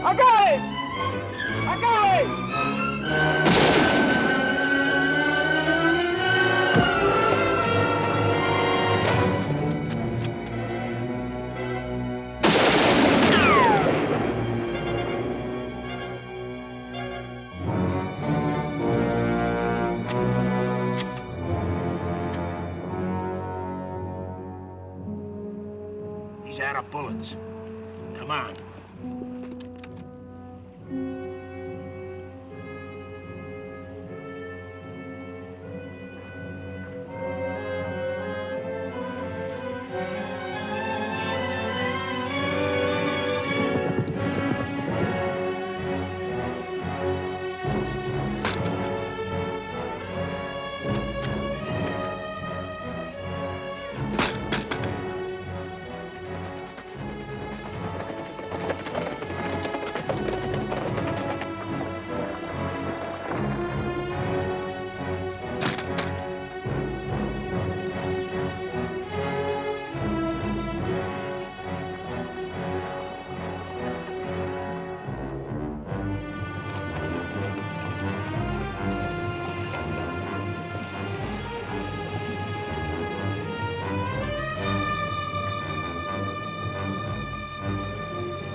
I got it! I got it! He's out of bullets. Come on.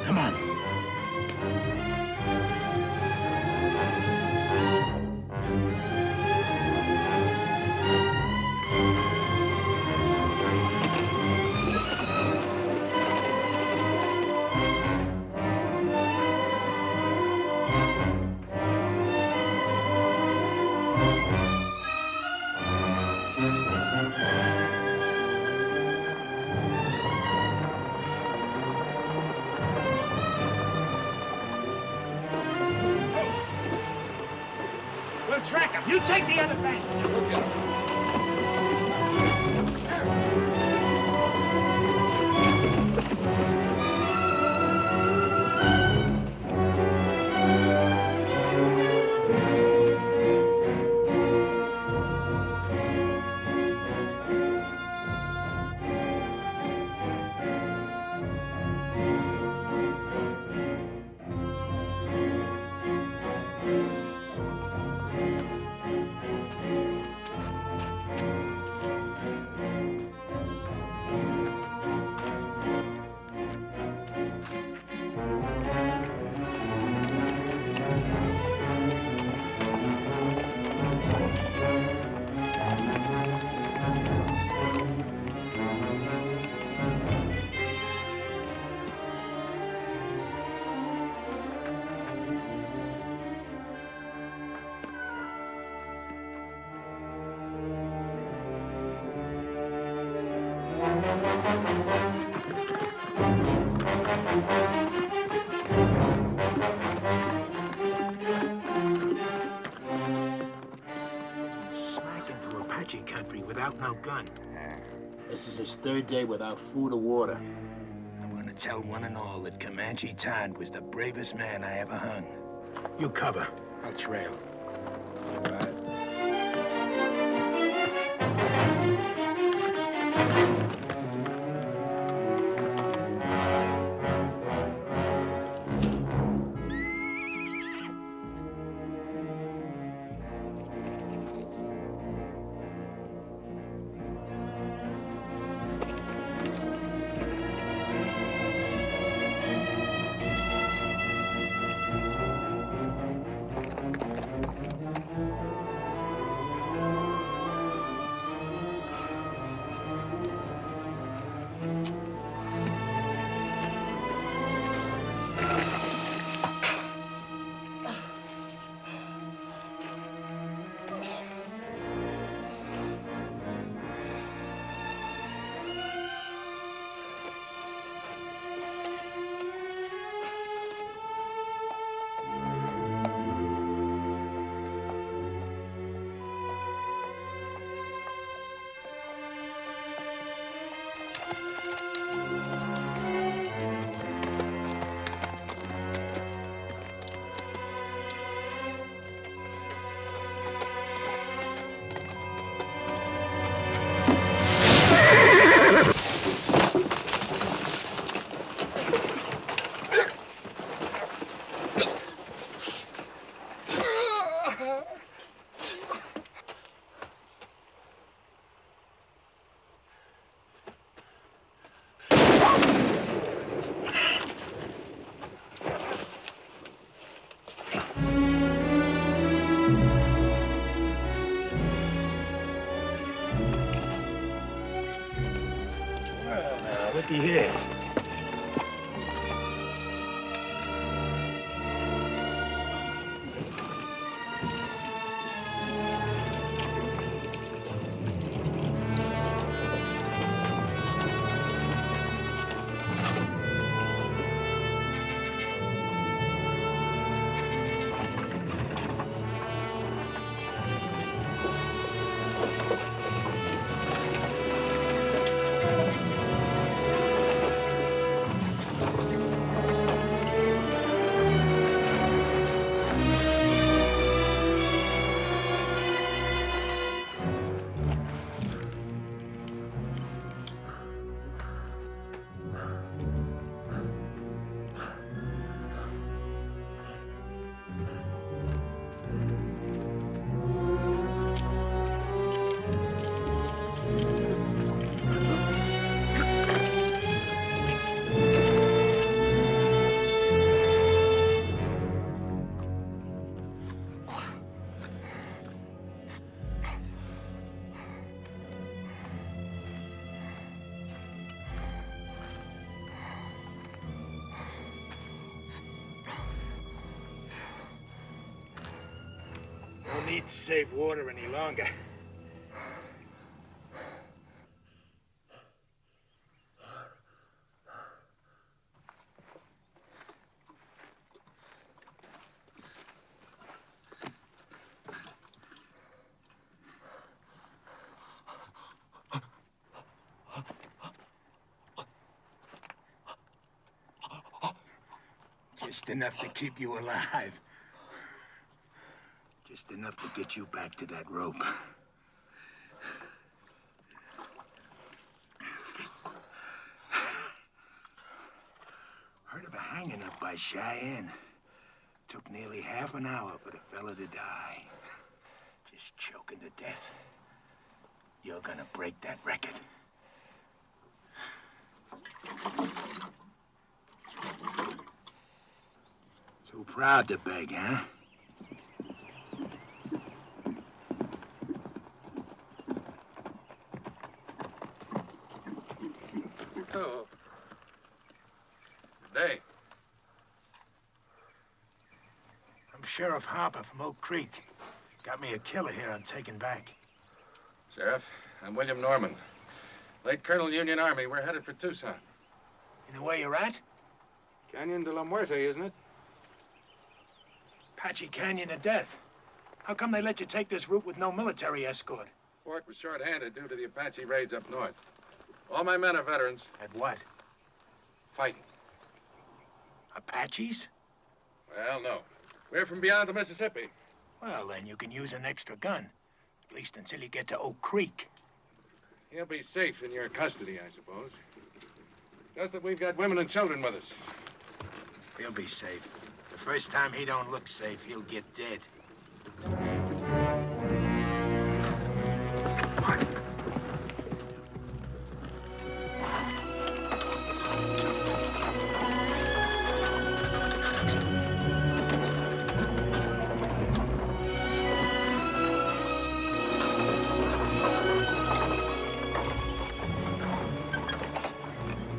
Come on. We'll track him. You take the other bank. Okay. Smack into Apache country without no gun. This is his third day without food or water. I'm gonna tell one and all that Comanche Todd was the bravest man I ever hung. You cover. I'll trail. All right. need to save water any longer. Just enough to keep you alive. Just enough to get you back to that rope. Heard of a hanging up by Cheyenne. Took nearly half an hour for the fella to die. Just choking to death. You're gonna break that record. Too proud to beg, huh? Oh. Good day. I'm Sheriff Harper from Oak Creek. Got me a killer here I'm taking back. Sheriff, I'm William Norman. Late Colonel Union Army. We're headed for Tucson. You know where you're at? Canyon de la Muerte, isn't it? Apache Canyon of Death. How come they let you take this route with no military escort? Fort was short-handed due to the Apache raids up north. All my men are veterans. At what? Fighting. Apaches? Well, no. We're from beyond the Mississippi. Well, then you can use an extra gun. At least until you get to Oak Creek. He'll be safe in your custody, I suppose. Just that we've got women and children with us. He'll be safe. The first time he don't look safe, he'll get dead.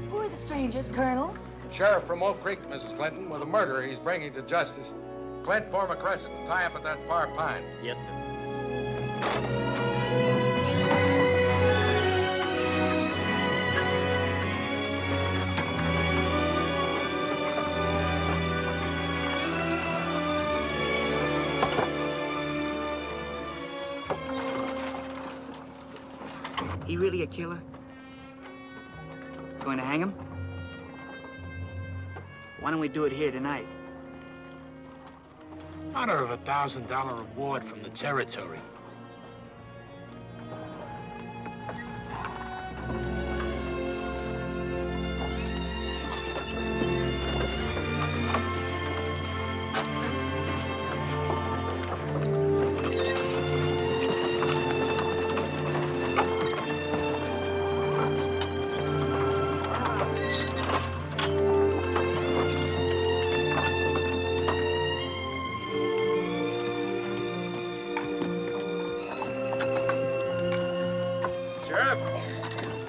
Who are the strangers, Colonel? Sheriff from Oak Creek, Mrs. Clinton, with a murderer he's bringing to justice. Clint, form a crescent and tie up at that far pine. Yes, sir. He really a killer? Going to hang him? Why don't we do it here tonight? Honor of $1,000 reward from the territory.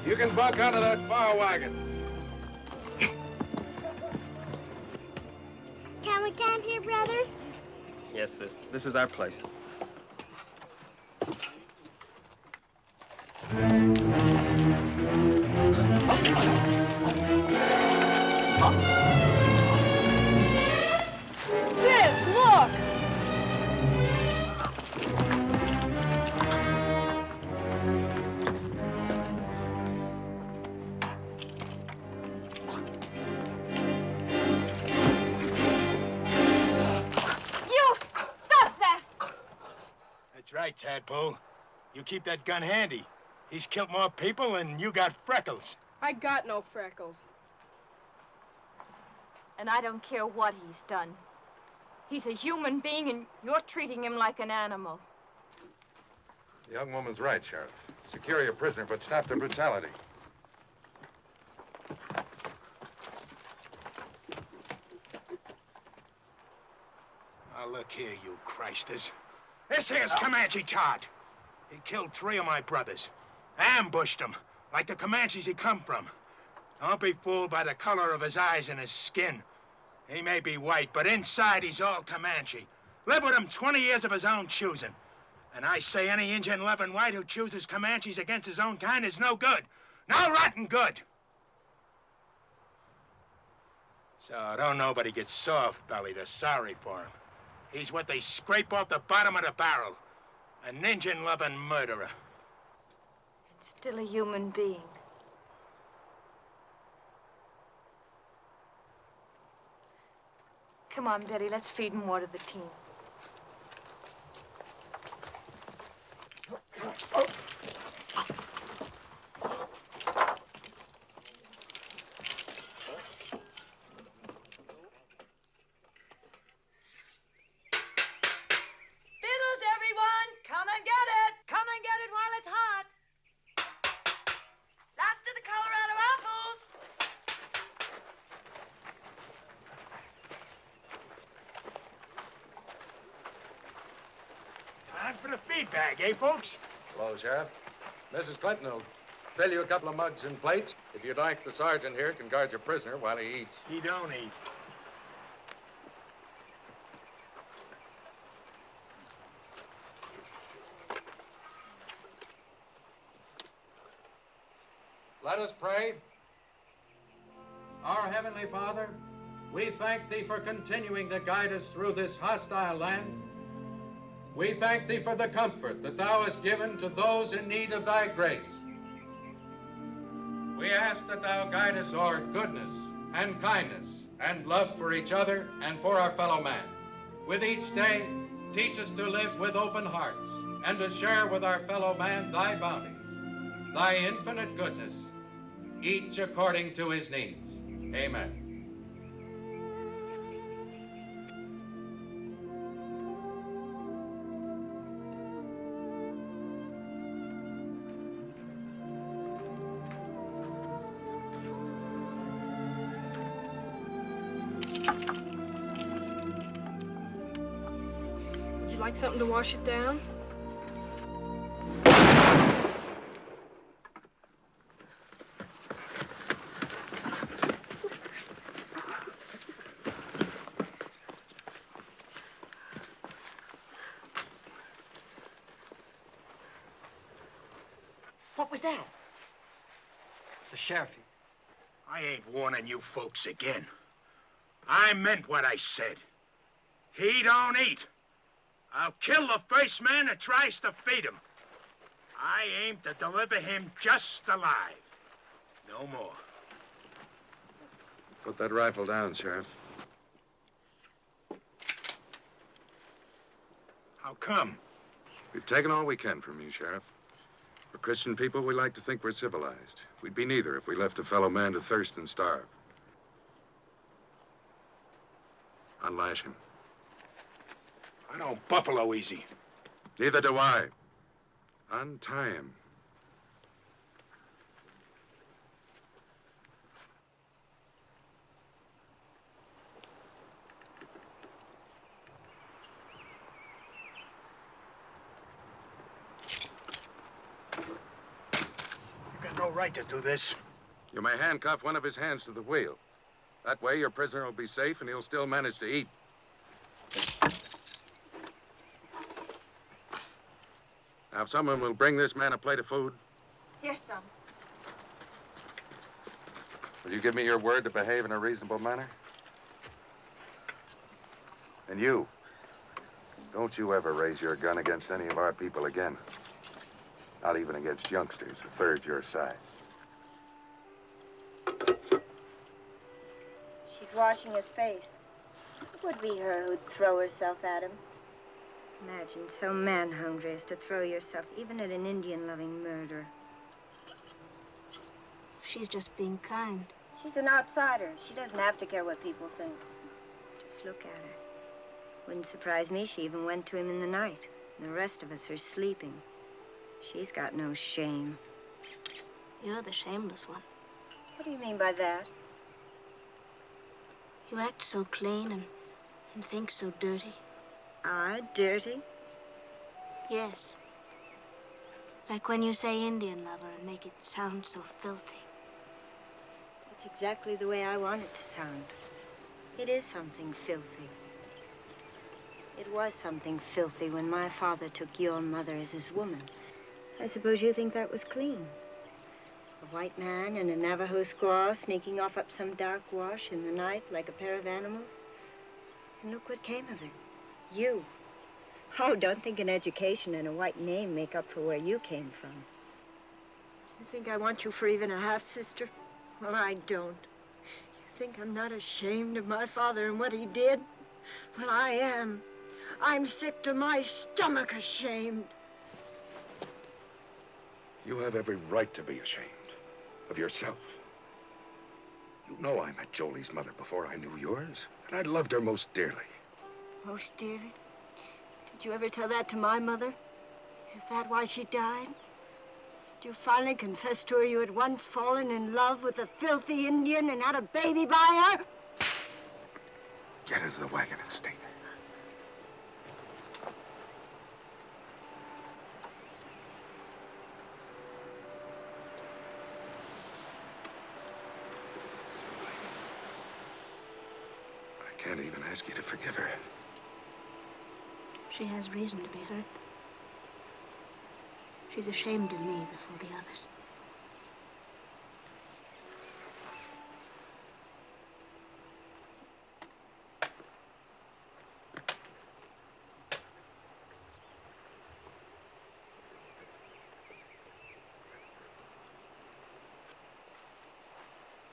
You can buck out of that Farr wagon. Can we camp here, brother? Yes, sis. This is our place. Sis, look! That's right, Tadpole. You keep that gun handy. He's killed more people than you got freckles. I got no freckles. And I don't care what he's done. He's a human being, and you're treating him like an animal. The young woman's right, Sheriff. Secure your prisoner, but stop the brutality. Now, look here, you Christers. This here's Comanche Todd. He killed 3 of my brothers. Ambushed them, like the Comanches he come from. Don't be fooled by the color of his eyes and his skin. He may be white, but inside he's all Comanche. Lived with him 20 years of his own choosing. And I say any Indian loving white who chooses Comanches against his own kind is no good. No rotten good. So don't nobody get soft-bellied or sorry for him. He's what they scrape off the bottom of the barrel. An Indian-loving murderer. And still a human being. Come on, Betty, let's feed and water the team. For the feed bag, eh, folks? Hello, Sheriff. Mrs. Clinton will fill you a couple of mugs and plates. If you'd like, the sergeant here can guard your prisoner while he eats. He don't eat. Let us pray. Our Heavenly Father, we thank Thee for continuing to guide us through this hostile land. We thank Thee for the comfort that Thou hast given to those in need of Thy grace. We ask that Thou guide us toward goodness and kindness and love for each other and for our fellow man. With each day, teach us to live with open hearts and to share with our fellow man Thy bounties, Thy infinite goodness, each according to his needs. Amen. Would you like something to wash it down? What was that? The sheriff. I ain't warning you folks again. I meant what I said. He don't eat. I'll kill the first man that tries to feed him. I aim to deliver him just alive. No more. Put that rifle down, Sheriff. How come? We've taken all we can from you, Sheriff. For Christian people, we like to think we're civilized. We'd be neither if we left a fellow man to thirst and starve. Unlash him. I don't buffalo easy. Neither do I. Untie him. You got no right to do this. You may handcuff one of his hands to the wheel. That way, your prisoner will be safe and he'll still manage to eat. Now, if someone will bring this man a plate of food. Here's some. Will you give me your word to behave in a reasonable manner? And you, don't you ever raise your gun against any of our people again. Not even against youngsters a third your size. She's washing his face. It would be her who'd throw herself at him. Imagine so man-hungry as to throw yourself even at an Indian-loving murderer. She's just being kind. She's an outsider. She doesn't have to care what people think. Just look at her. Wouldn't surprise me she even went to him in the night. And the rest of us are sleeping. She's got no shame. You're the shameless one. What do you mean by that? You act so clean and think so dirty. I dirty? Yes. Like when you say Indian lover and make it sound so filthy. That's exactly the way I want it to sound. It is something filthy. It was something filthy when my father took your mother as his woman. I suppose you think that was clean. A white man and a Navajo squaw sneaking off up some dark wash in the night like a pair of animals. And look what came of it. You. Oh, don't think an education and a white name make up for where you came from. You think I want you for even a half-sister? Well, I don't. You think I'm not ashamed of my father and what he did? Well, I am. I'm sick to my stomach ashamed. You have every right to be ashamed of yourself. You know I met Jolie's mother before I knew yours, and I loved her most dearly. Most dearly? Did you ever tell that to my mother? Is that why she died? Did you finally confess to her you had once fallen in love with a filthy Indian and had a baby by her? Get into the wagon and stay there. I can't even ask you to forgive her. She has reason to be hurt. She's ashamed of me before the others.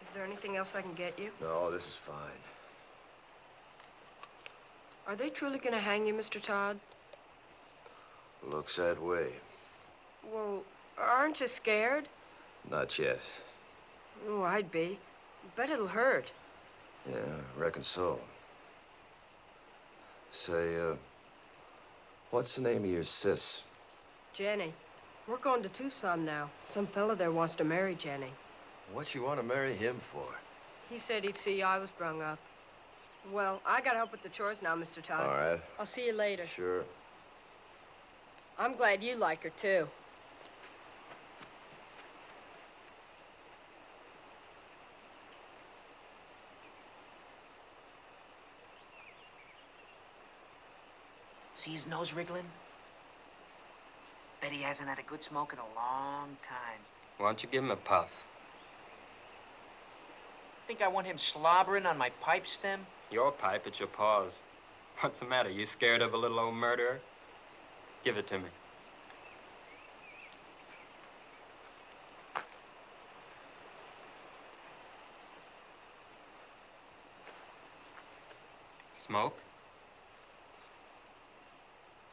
Is there anything else I can get you? No, this is fine. Are they truly going to hang you, Mr. Todd? Looks that way. Well, aren't you scared? Not yet. Oh, I'd be. Bet it'll hurt. Yeah, I reckon so. Say, what's the name of your sis? Jenny. We're going to Tucson now. Some fella there wants to marry Jenny. What you want to marry him for? He said he'd see I was brung up. Well, I gotta help with the chores now, Mr. Todd. All right. I'll see you later. Sure. I'm glad you like her, too. See his nose wriggling? Bet he hasn't had a good smoke in a long time. Why don't you give him a puff? Think I want him slobbering on my pipe stem? Your pipe, it's your paws. What's the matter? You scared of a little old murderer? Give it to me. Smoke?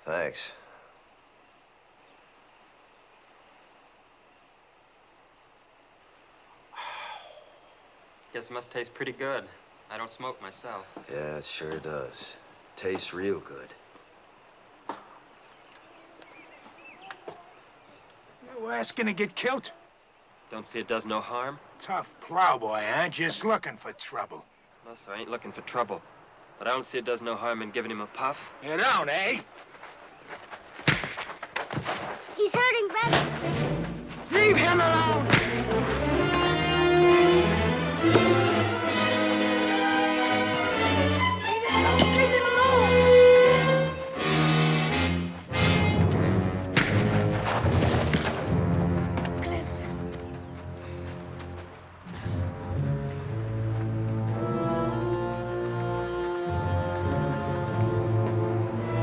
Thanks. Guess it must taste pretty good. I don't smoke myself. Yeah, it sure does. Tastes real good. You asking to get killed? Don't see it does no harm? Tough plowboy, huh? Just looking for trouble. No, sir, I ain't looking for trouble. But I don't see it does no harm in giving him a puff. You don't, eh? He's hurting, Betty. Leave him alone!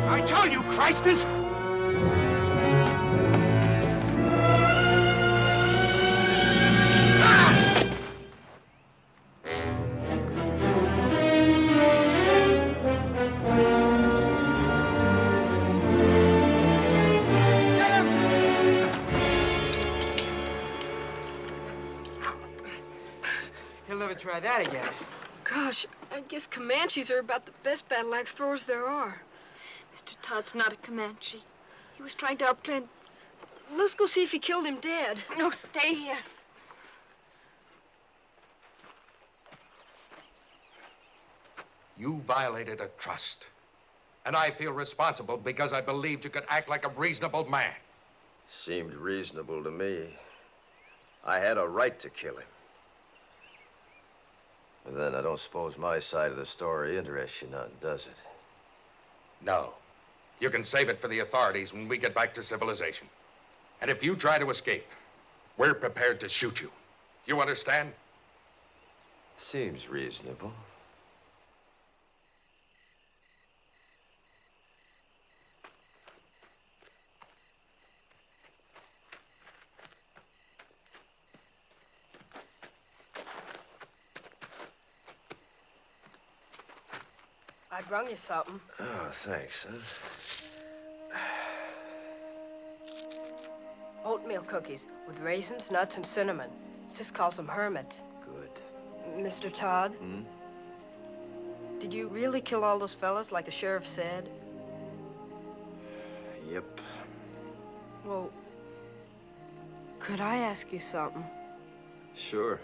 I told you, Christers! He'll never try that again. Gosh, I guess Comanches are about the best battle axe throwers there are. Mr. Todd's not a Comanche. He was trying to outplay... Let's go see if he killed him dead. No, stay here. You violated a trust. And I feel responsible because I believed you could act like a reasonable man. Seemed reasonable to me. I had a right to kill him. But then I don't suppose my side of the story interests you none, does it? No. You can save it for the authorities when we get back to civilization. And if you try to escape, we're prepared to shoot you. You understand? Seems reasonable. I brung you something. Oh, thanks, son. Oatmeal cookies with raisins, nuts, and cinnamon. Sis calls them hermits. Good. Mr. Todd? Hmm? Did you really kill all those fellas like the sheriff said? Yep. Well, could I ask you something? Sure.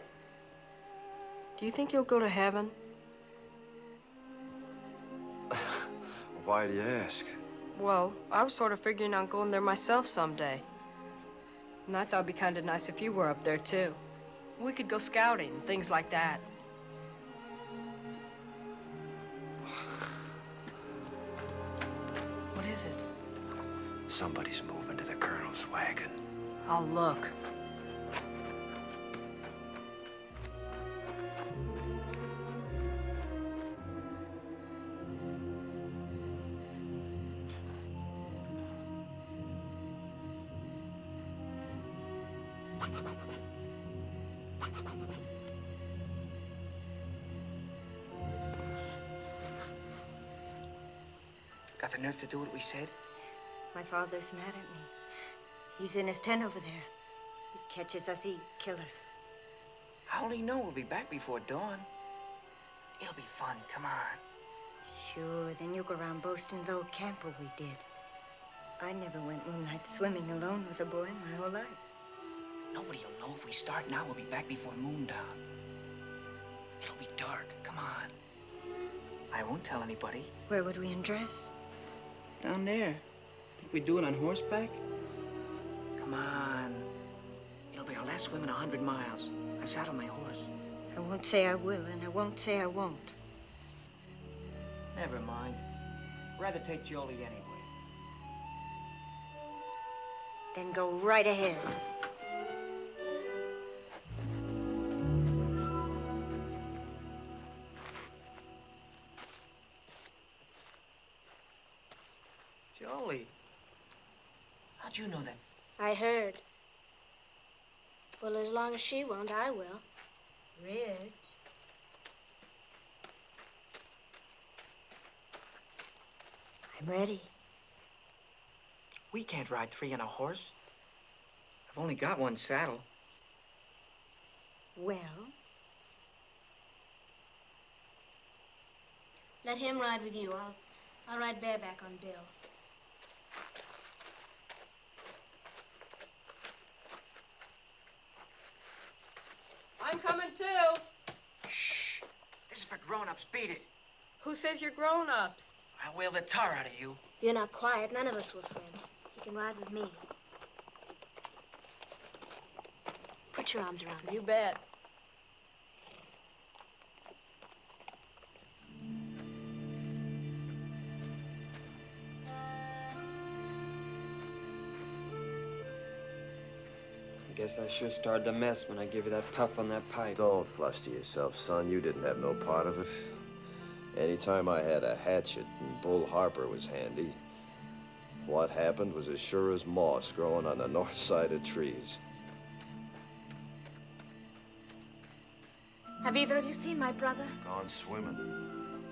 Do you think you'll go to heaven? Why do you ask? Well, I was sort of figuring on going there myself someday. And I thought it'd be kind of nice if you were up there, too. We could go scouting, things like that. What is it? Somebody's moving to the colonel's wagon. I'll look. Got the nerve to do what we said? My father's mad at me. He's in his tent over there. He catches us, he'd kill us. How'll he know we'll be back before dawn? It'll be fun, come on. Sure, then you go around boasting of the old camper we did. I never went moonlight swimming alone with a boy my whole life. Nobody'll know if we start now, we'll be back before moondown. It'll be dark, come on. I won't tell anybody. Where would we undress? Down there. Think we'd do it on horseback? Come on. It'll be our last swim in 100 miles. I've saddled my horse. I won't say I will, and I won't say I won't. Never mind. Rather take Jolie anyway. Then go right ahead. Jolie. How'd you know that? I heard. Well, as long as she won't, I will. Rich. I'm ready. We can't ride three on a horse. I've only got one saddle. Well? Let him ride with you. I'll ride bareback on Bill. I'm coming, too. Shh. This is for grown-ups. Beat it. Who says you're grown-ups? I'll whale the tar out of you. If you're not quiet, none of us will swim. You can ride with me. Put your arms around me. You bet. I guess I sure started a mess when I gave you that puff on that pipe. Don't fluster yourself, son. You didn't have no part of it. Anytime I had a hatchet and Bull Harper was handy, what happened was as sure as moss growing on the north side of trees. Have either of you seen my brother? Gone swimming.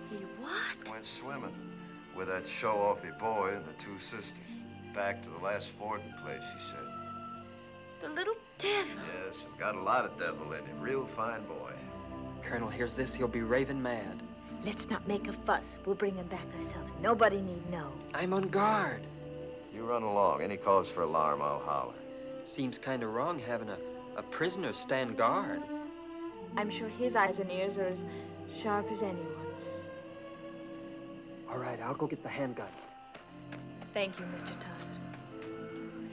He what? Went swimming with that show-offy boy and the two sisters. Back to the last fording place, he said. The little devil. Yes, and got a lot of devil in him. Real fine boy. Colonel hears this, he'll be raving mad. Let's not make a fuss. We'll bring him back ourselves. Nobody need know. I'm on guard. You run along. Any cause for alarm, I'll holler. Seems kind of wrong having a prisoner stand guard. I'm sure his eyes and ears are as sharp as anyone's. All right, I'll go get the handgun. Thank you, Mr. Todd.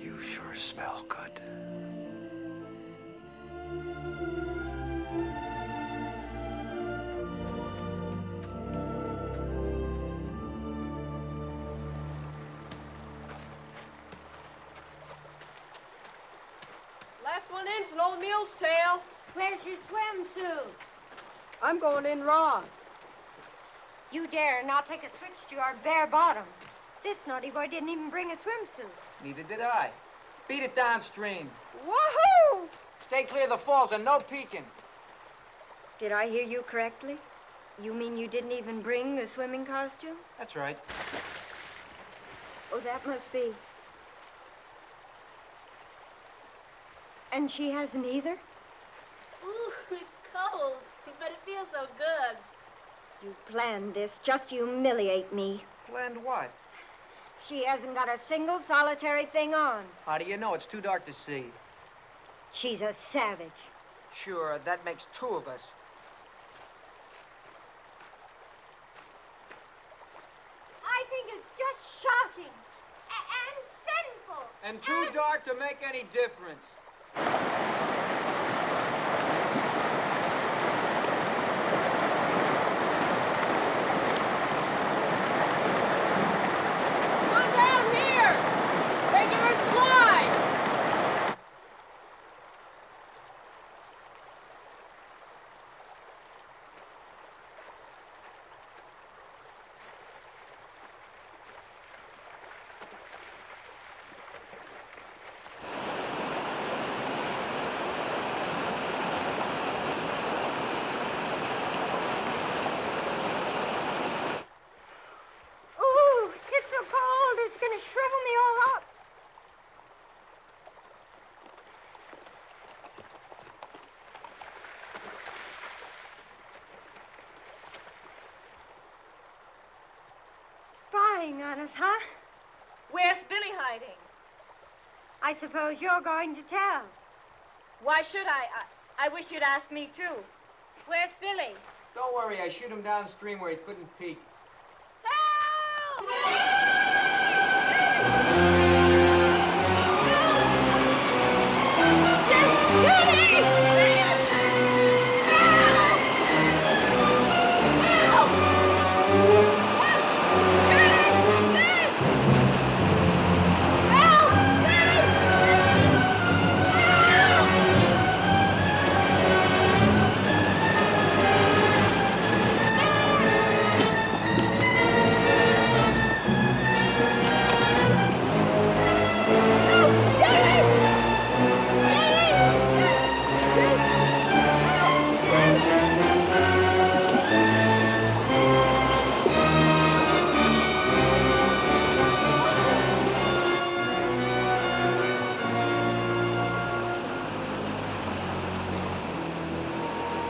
You sure smell good. Last one in's an old mule's tail. Where's your swimsuit? I'm going in raw. You dare not take a switch to our bare bottom. This naughty boy didn't even bring a swimsuit. Neither did I. Beat it downstream. Woohoo! Stay clear of the falls and no peeking. Did I hear you correctly? You mean you didn't even bring the swimming costume? That's right. Oh, that must be. And she hasn't either? Ooh, it's cold, but it feels so good. You planned this just to humiliate me. Planned what? She hasn't got a single solitary thing on. How do you know? It's too dark to see. She's a savage. Sure, that makes two of us. I think it's just shocking and sinful. And too dark to make any difference. Come down here! Regular slide! Ooh, it's so cold, it's gonna shrivel me all up. Spying on us, huh? Where's Billy hiding? I suppose you're going to tell. Why should I? I wish you'd ask me, too. Where's Billy? Don't worry, I shoot him downstream where he couldn't peek.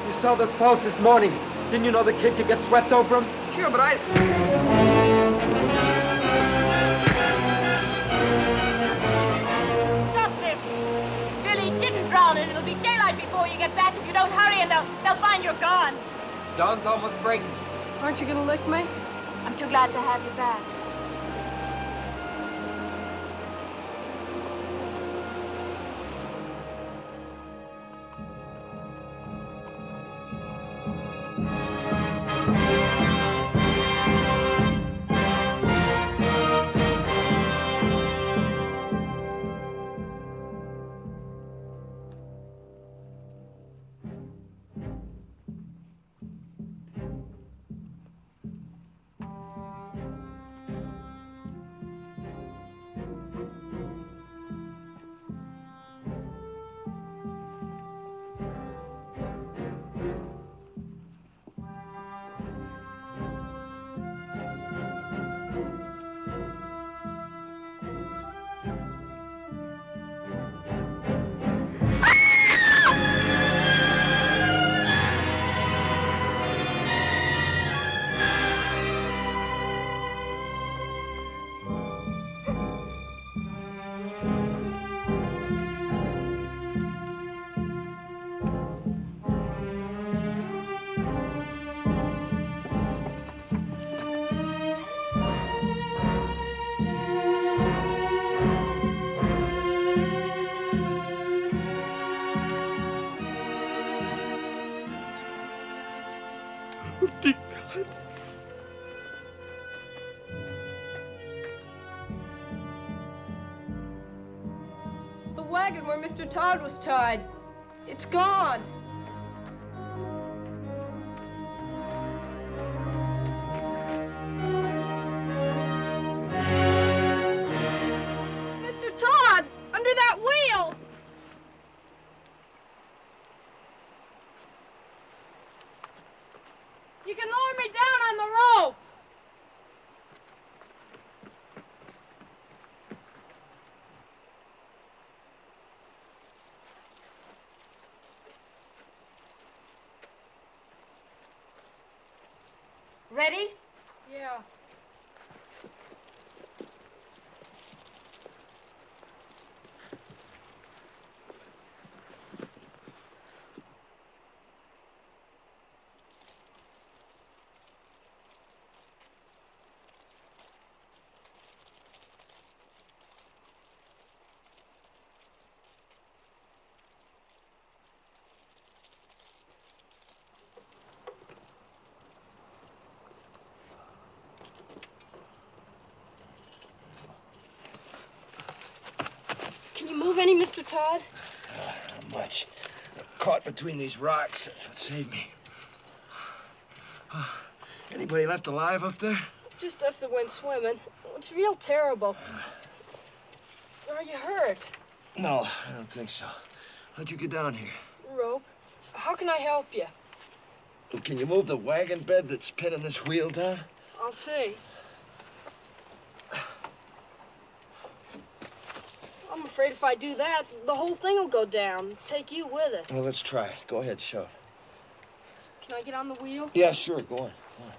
You saw those falls this morning. Didn't you know the kid could get swept over them? Sure, but I... Stop this! Billy didn't drown, and it'll be daylight before you get back if you don't hurry, and they'll find you're gone. Dawn's almost breaking. Aren't you gonna lick me? I'm too glad to have you back. wagon where Mr. Todd was tied. It's gone. Mr. Todd, under that wheel. You can lower me down on the rope. Ready? Yeah. Can you move any, Mr. Todd? Not much. Caught between these rocks. That's what saved me. Anybody left alive up there? Just us that went swimming. It's real terrible. Are you hurt? No, I don't think so. How'd you get down here? Rope. How can I help you? Can you move the wagon bed that's pinning this wheel down? I'll see. I'm afraid if I do that, the whole thing will go down. Take you with it. Well, let's try it. Go ahead, shove. Can I get on the wheel? Yeah, sure. Go on. Go on.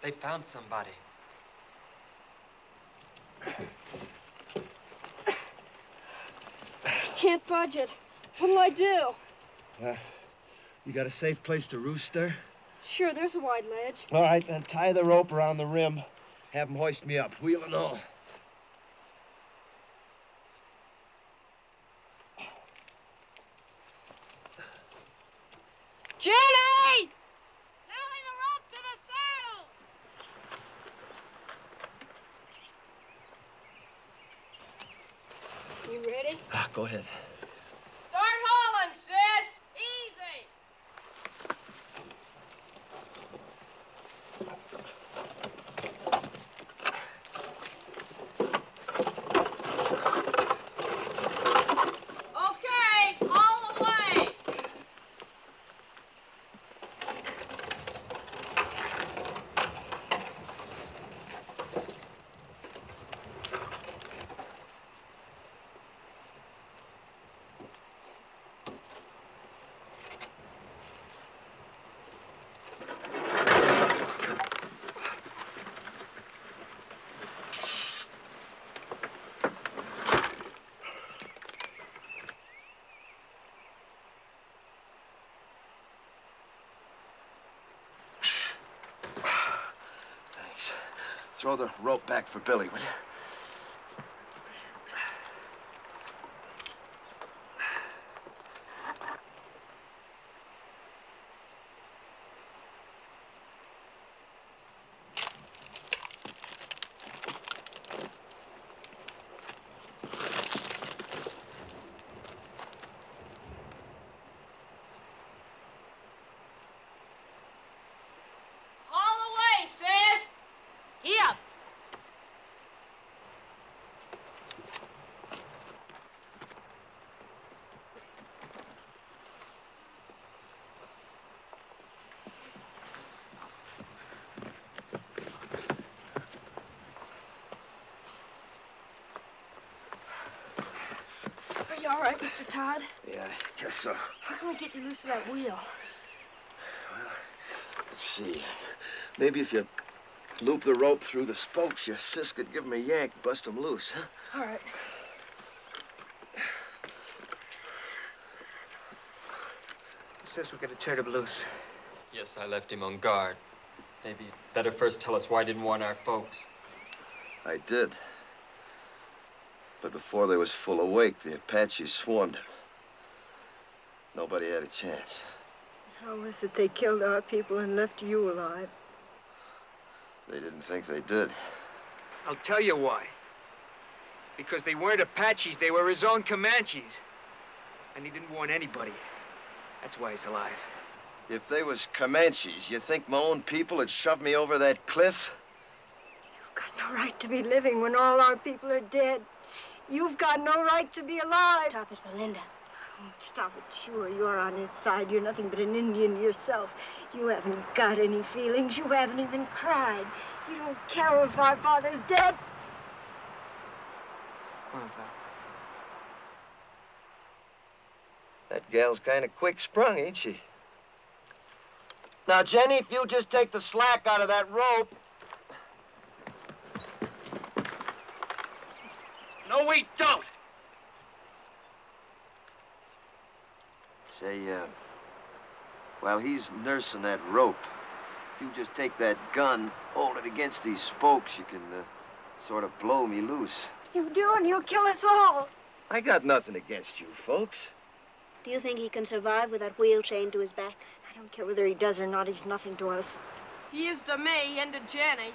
They found somebody. Can't budge it. What'll I do? You got a safe place to roost there? Sure, there's a wide ledge. All right, then tie the rope around the rim. Have them hoist me up, wheel and all. Jenny! Nailing the rope to the saddle! You ready? Go ahead. Start hauling, sis! Easy! Okay, haul away! Thanks. Throw the rope back for Billy, will you? Haul away, sis! Here. Are you all right, Mr. Todd? Yeah, I guess so. How can I get you loose of that wheel? Let's see. Maybe if you loop the rope through the spokes, your sis could give him a yank, bust him loose, huh? All right. Sis, we gotta turn him loose. Yes, I left him on guard. Maybe you'd better first tell us why you didn't warn our folks. I did. But before they was full awake, the Apaches swarmed him. Nobody had a chance. How was it they killed our people and left you alive? They didn't think they did. I'll tell you why. Because they weren't Apaches, they were his own Comanches. And he didn't warn anybody. That's why he's alive. If they was Comanches, you think my own people had shoved me over that cliff? You've got no right to be living when all our people are dead. You've got no right to be alive. Stop it, Belinda. Oh, stop it. Sure, you're on his side. You're nothing but an Indian yourself. You haven't got any feelings. You haven't even cried. You don't care if our father's dead. Come on, Farr. That gal's kind of quick-sprung, ain't she? Now, Jenny, if you'll just take the slack out of that rope. No, we don't! Say, while he's nursing that rope, you just take that gun, hold it against these spokes, you can, sort of blow me loose. You do, and you'll kill us all. I got nothing against you, folks. Do you think he can survive with that wheel chained to his back? I don't care whether he does or not. He's nothing to us. He is to me and to Jenny.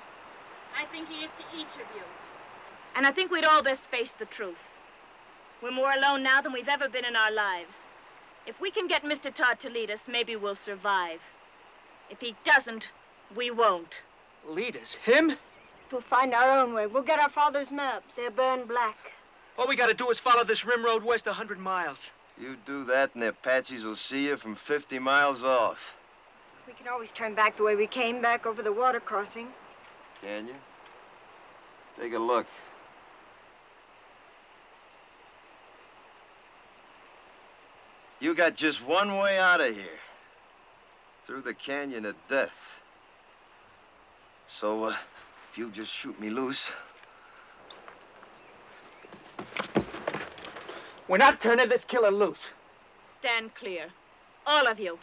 I think he is to each of you. And I think we'd all best face the truth. We're more alone now than we've ever been in our lives. If we can get Mr. Todd to lead us, maybe we'll survive. If he doesn't, we won't. Lead us? Him? We'll find our own way. We'll get our father's maps. They're burned black. All we gotta do is follow this rim road west 100 miles. You do that, and the Apaches will see you from 50 miles off. We can always turn back the way we came, back over the water crossing. Can you? Take a look. You got just one way out of here. Through the canyon of death. So, if you just shoot me loose. We're not turning this killer loose. Stand clear. All of you.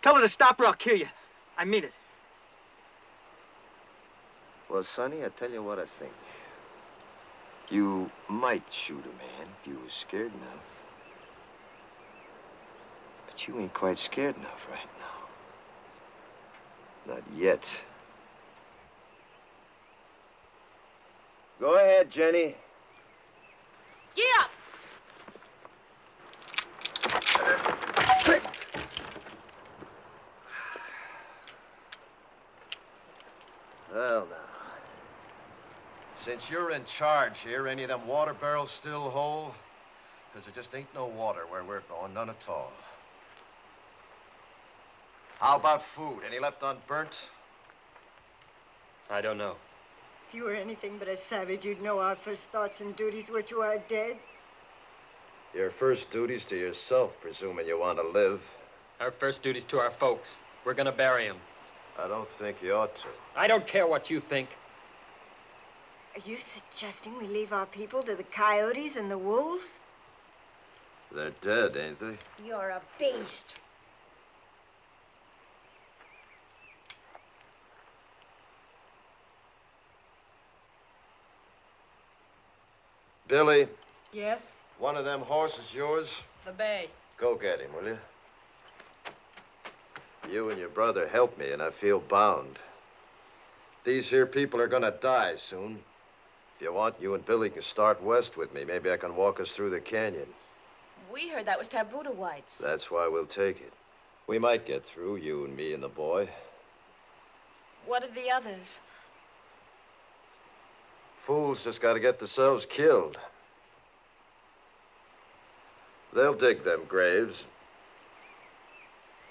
Tell her to stop or I'll kill you. I mean it. Well, Sonny, I tell you what I think. You might shoot a man if you was scared enough. But you ain't quite scared enough right now. Not yet. Go ahead, Jenny. Get up! Well, now. Since you're in charge here, any of them water barrels still whole? Because there just ain't no water where we're going, none at all. How about food? Any left unburnt? I don't know. If you were anything but a savage, you'd know our first thoughts and duties were to our dead. Your first duty's to yourself, presuming you want to live. Our first duty's to our folks. We're gonna bury him. I don't think you ought to. I don't care what you think. Are you suggesting we leave our people to the coyotes and the wolves? They're dead, ain't they? You're a beast. Billy, Yes? one of them horses yours? The bay. Go get him, will you? You and your brother helped me, and I feel bound. These here people are gonna die soon. If you want, you and Billy can start west with me. Maybe I can walk us through the canyon. We heard that was taboo to whites. That's why we'll take it. We might get through, you and me and the boy. What of the others? Fools just gotta get themselves killed. They'll dig them graves.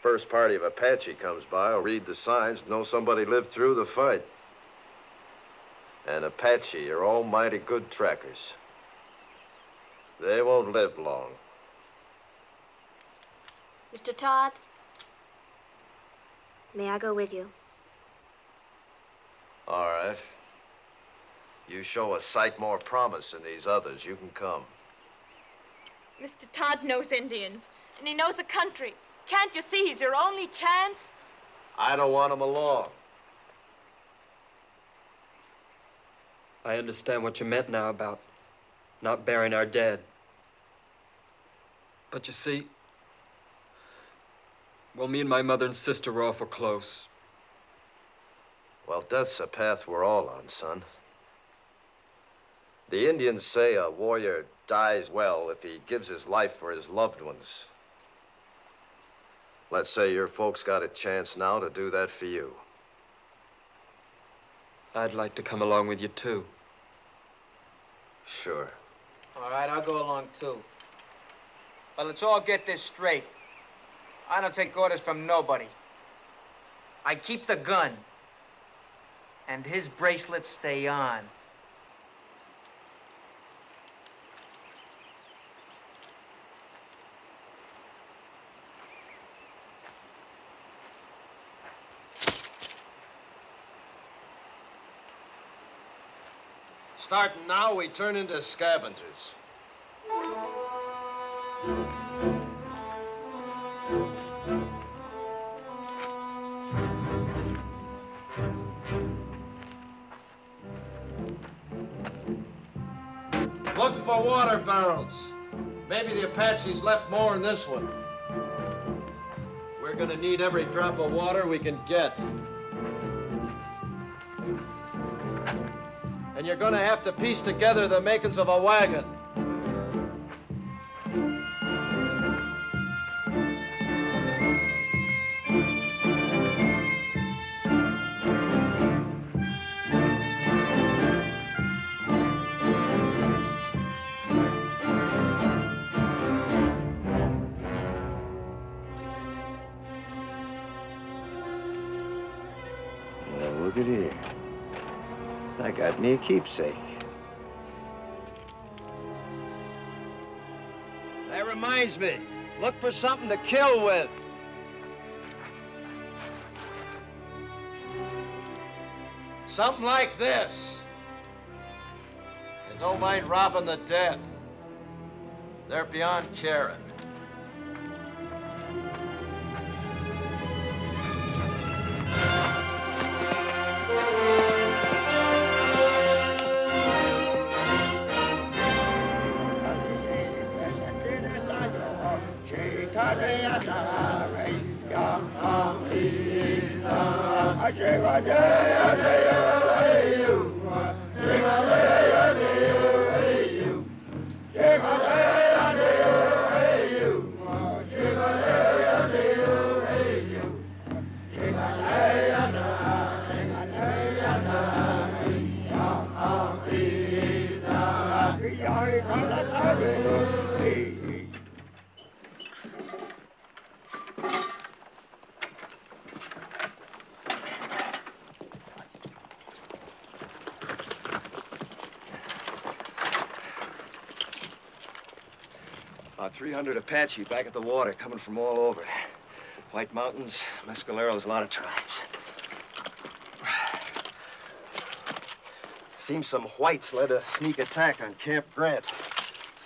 First party of Apache comes by, will read the signs, know somebody lived through the fight. And Apache are almighty good trackers. They won't live long. Mr. Todd, may I go with you? All right. You show a sight more promise than these others, you can come. Mr. Todd knows Indians, and he knows the country. Can't you see he's your only chance? I don't want him along. I understand what you meant now about not burying our dead. But you see, well, me and my mother and sister were awful close. Well, death's a path we're all on, son. The Indians say a warrior dies well if he gives his life for his loved ones. Let's say your folks got a chance now to do that for you. I'd like to come along with you, too. Sure. All right, I'll go along, too. But let's all get this straight. I don't take orders from nobody. I keep the gun. And his bracelets stay on. Starting now, we turn into scavengers. Look for water barrels. Maybe the Apaches left more in this one. We're gonna need every drop of water we can get. And you're gonna have to piece together the makings of a wagon. Well, look at here. I got me a keepsake. That reminds me, look for something to kill with. Something like this. And don't mind robbing the dead. They're beyond caring. About 300 Apache back at the water, coming from all over. White Mountains, Mescaleros, a lot of tribes. Seems some whites led a sneak attack on Camp Grant.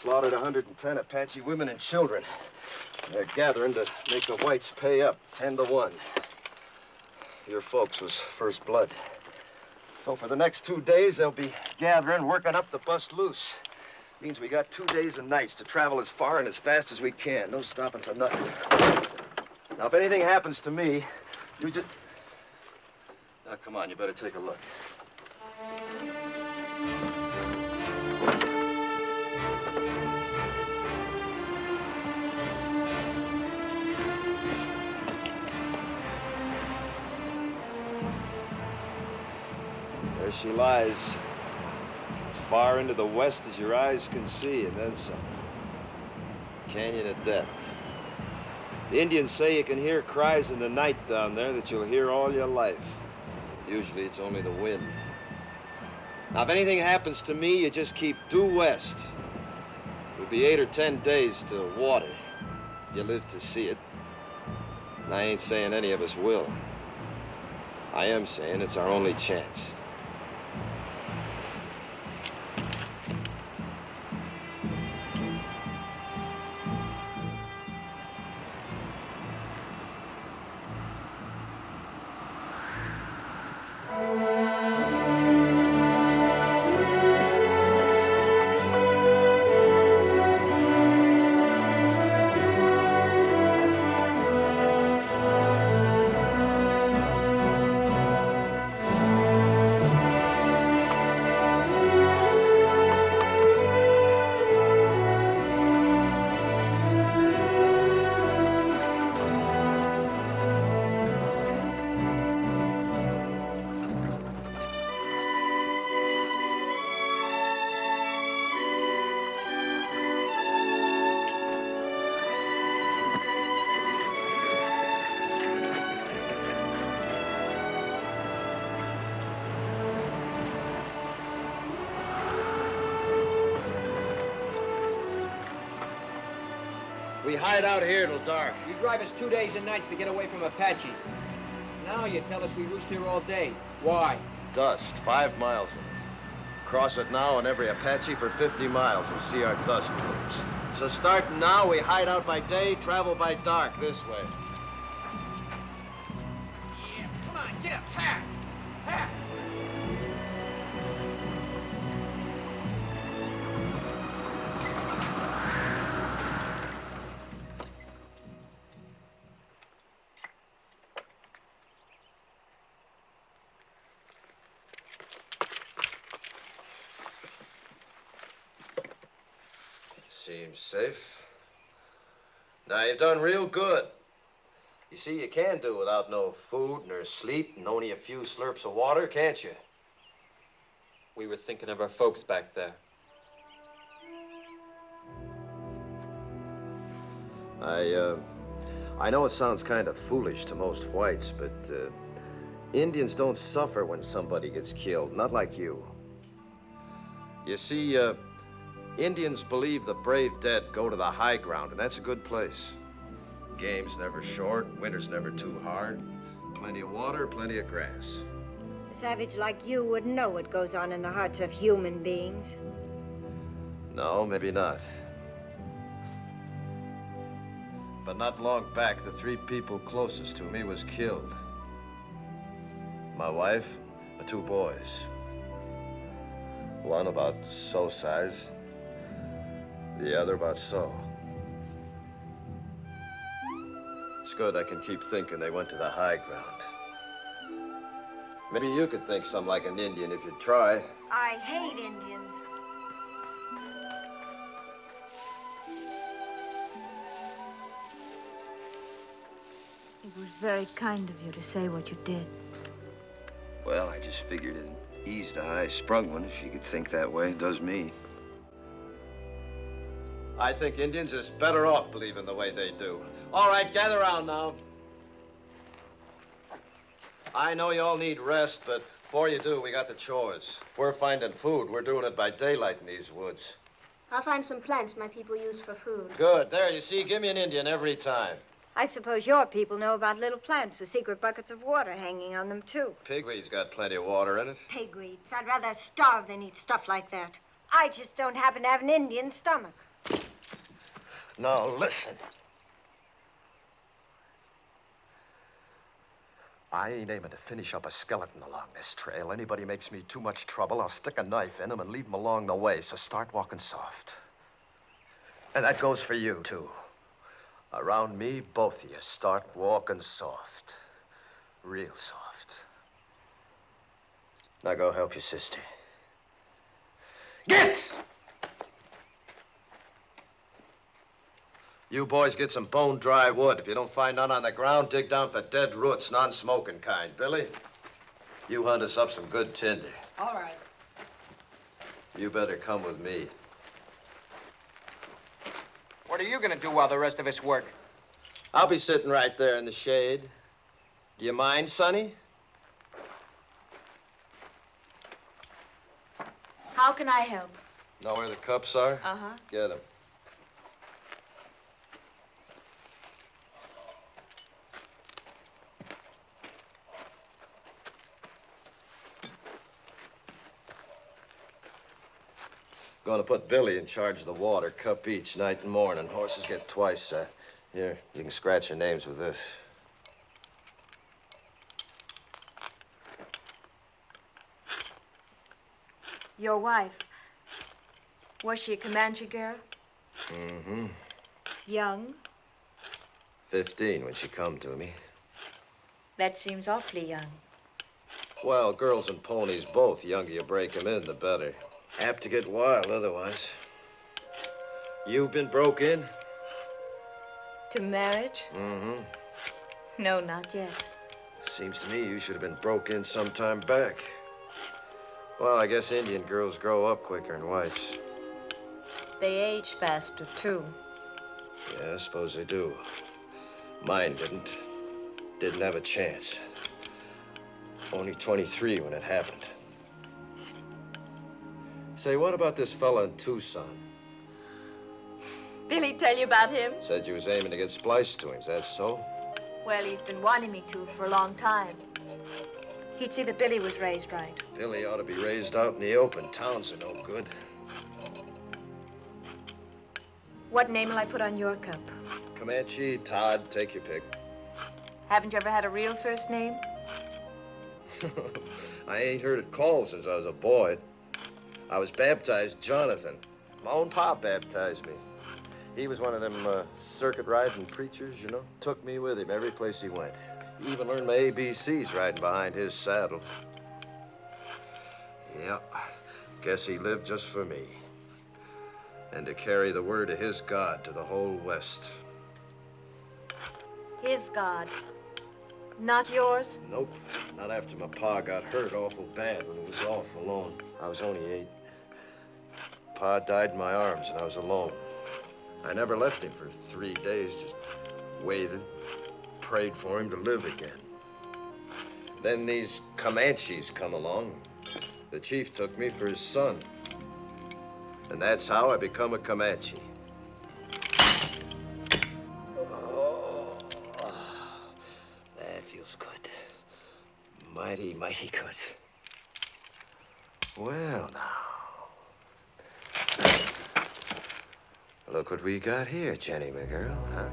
Slaughtered 110 Apache women and children. They're gathering to make the whites pay up, 10-1. Your folks was first blood. So for the next 2 days, they'll be gathering, working up to bust loose. Means we got 2 days and nights to travel as far and as fast as we can. No stopping for nothing. Now, if anything happens to me, you just... Now, come on, you better take a look. There she lies. As far into the west as your eyes can see, and then some. Canyon of Death. The Indians say you can hear cries in the night down there that you'll hear all your life. Usually it's only the wind. Now, if anything happens to me, you just keep due west. It'll be 8 or 10 days to water. You live to see it. And I ain't saying any of us will. I am saying it's our only chance. We hide out here till dark. You drive us 2 days and nights to get away from Apaches. Now you tell us we roost here all day. Why? Dust, 5 miles in it. Cross it now, and every Apache for 50 miles will see our dust plumes. So starting now, we hide out by day, travel by dark this way. Yeah, come on, get up, ha! Ha! Seems safe. Now, you've done real good. You see, you can do without no food nor sleep and only a few slurps of water, can't you? We were thinking of our folks back there. I know it sounds kind of foolish to most whites, but Indians don't suffer when somebody gets killed, not like you. You see, Indians believe the brave dead go to the high ground, and that's a good place. Game's never short, winter's never too hard. Plenty of water, plenty of grass. A savage like you wouldn't know what goes on in the hearts of human beings. No, maybe not. But not long back, the 3 people closest to me was killed. My wife, the 2 boys. One about so size, the other about so. It's good I can keep thinking they went to the high ground. Maybe you could think something like an Indian if you'd try. I hate Indians. It was very kind of you to say what you did. Well, I just figured it eased a high-sprung one if she could think that way. It does me. I think Indians is better off believing the way they do. All right, gather around now. I know you all need rest, but before you do, we got the chores. If we're finding food, we're doing it by daylight in these woods. I'll find some plants my people use for food. Good. There, you see, give me an Indian every time. I suppose your people know about little plants with secret buckets of water hanging on them, too. Pigweed's got plenty of water in it. Pigweeds. I'd rather starve than eat stuff like that. I just don't happen to have an Indian stomach. Now, listen. I ain't aiming to finish up a skeleton along this trail. Anybody makes me too much trouble, I'll stick a knife in him and leave him along the way, so start walking soft. And that goes for you, too. Around me, both of you, start walking soft. Real soft. Now go help your sister. Get! You boys get some bone-dry wood. If you don't find none on the ground, dig down for dead roots, non-smoking kind. Billy, you hunt us up some good tinder. All right. You better come with me. What are you gonna do while the rest of us work? I'll be sitting right there in the shade. Do you mind, Sonny? How can I help? Know where the cups are? Uh-huh. Get them. Going to put Billy in charge of the water, cup each, night and morning. Horses get twice that. Here, you can scratch your names with this. Your wife, was she a Comanche girl? Mm-hmm. Young? 15 when she come to me. That seems awfully young. Well, girls and ponies both. The younger you break 'em in, the better. Apt to get wild otherwise. You've been broke in? To marriage? Mm-hmm. No, not yet. Seems to me you should have been broke in some time back. Well, I guess Indian girls grow up quicker than whites. They age faster, too. Yeah, I suppose they do. Mine didn't. Didn't have a chance. Only 23 when it happened. Say, what about this fella in Tucson? Billy tell you about him? Said you was aiming to get spliced to him. Is that so? Well, he's been wanting me to for a long time. He'd see that Billy was raised right. Billy ought to be raised out in the open. Towns are no good. What name will I put on your cup? Comanche, Todd, take your pick. Haven't you ever had a real first name? I ain't heard it called since I was a boy. I was baptized Jonathan. My own pop baptized me. He was one of them circuit riding preachers, you know. Took me with him every place he went. Even learned my ABCs riding behind his saddle. Yeah, guess he lived just for me. And to carry the word of his God to the whole West. His God. Not yours? Nope, not after my pa got hurt awful bad when he was off alone. I was only 8. Pa died in my arms and I was alone. I never left him for 3 days, just waited, prayed for him to live again. Then these Comanches come along. The chief took me for his son. And that's how I become a Comanche. Oh, that feels good. Mighty, mighty good. Well, now. Look what we got here, Jenny, my girl, huh?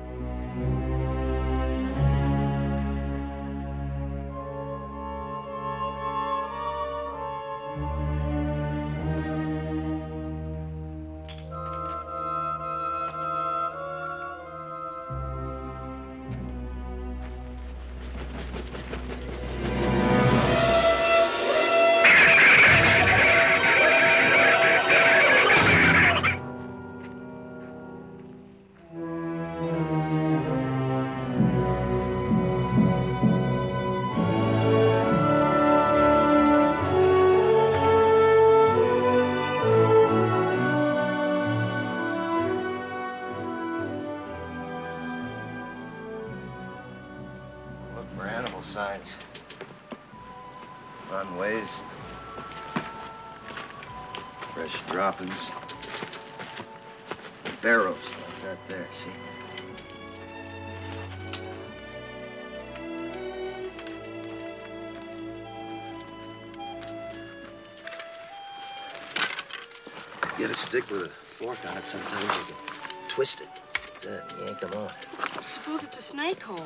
Signs. Runways. Fresh droppings. Barrels like that there, see? Get a stick with a fork on it, sometimes you can twist it. Then yank them on. Suppose it's a snake hole.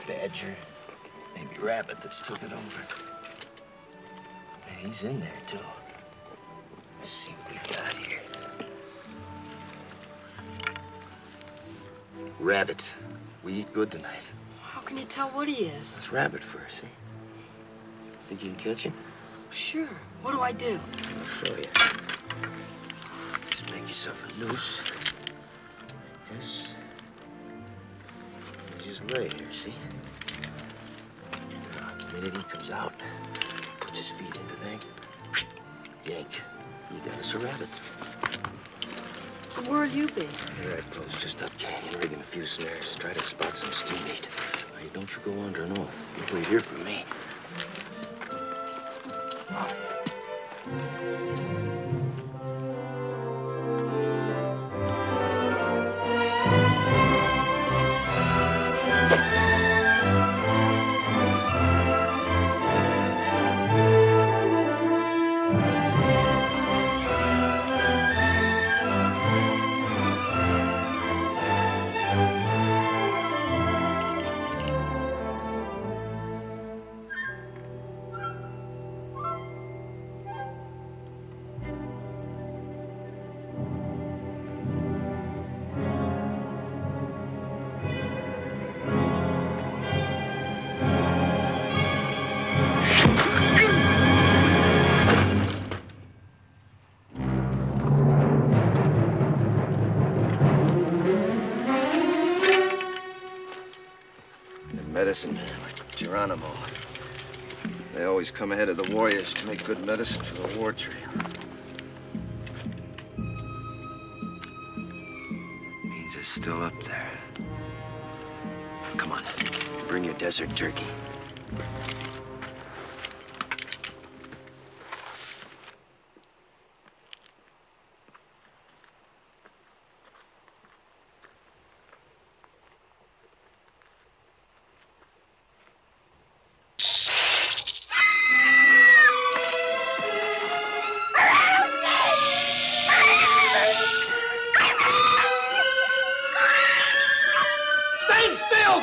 Badger, maybe rabbit that's took it over. He's in there, too. Let's see what we got here. Rabbit. We eat good tonight. How can you tell what he is? It's rabbit fur, see? Think you can catch him? Sure. What do I do? I'll show you. Just make yourself a noose. Like this. Just lay here, see? Now, the minute he comes out, puts his feet into that, yank. You got us a rabbit. But where'll you be? Here I close just up canyon, rigging a few snares. Try to spot some steam meat. Now, don't you go wandering off. You wait here for me. Medicine, like Geronimo. They always come ahead of the warriors to make good medicine for the war trail. Means it's still up there. Come on, bring your desert turkey.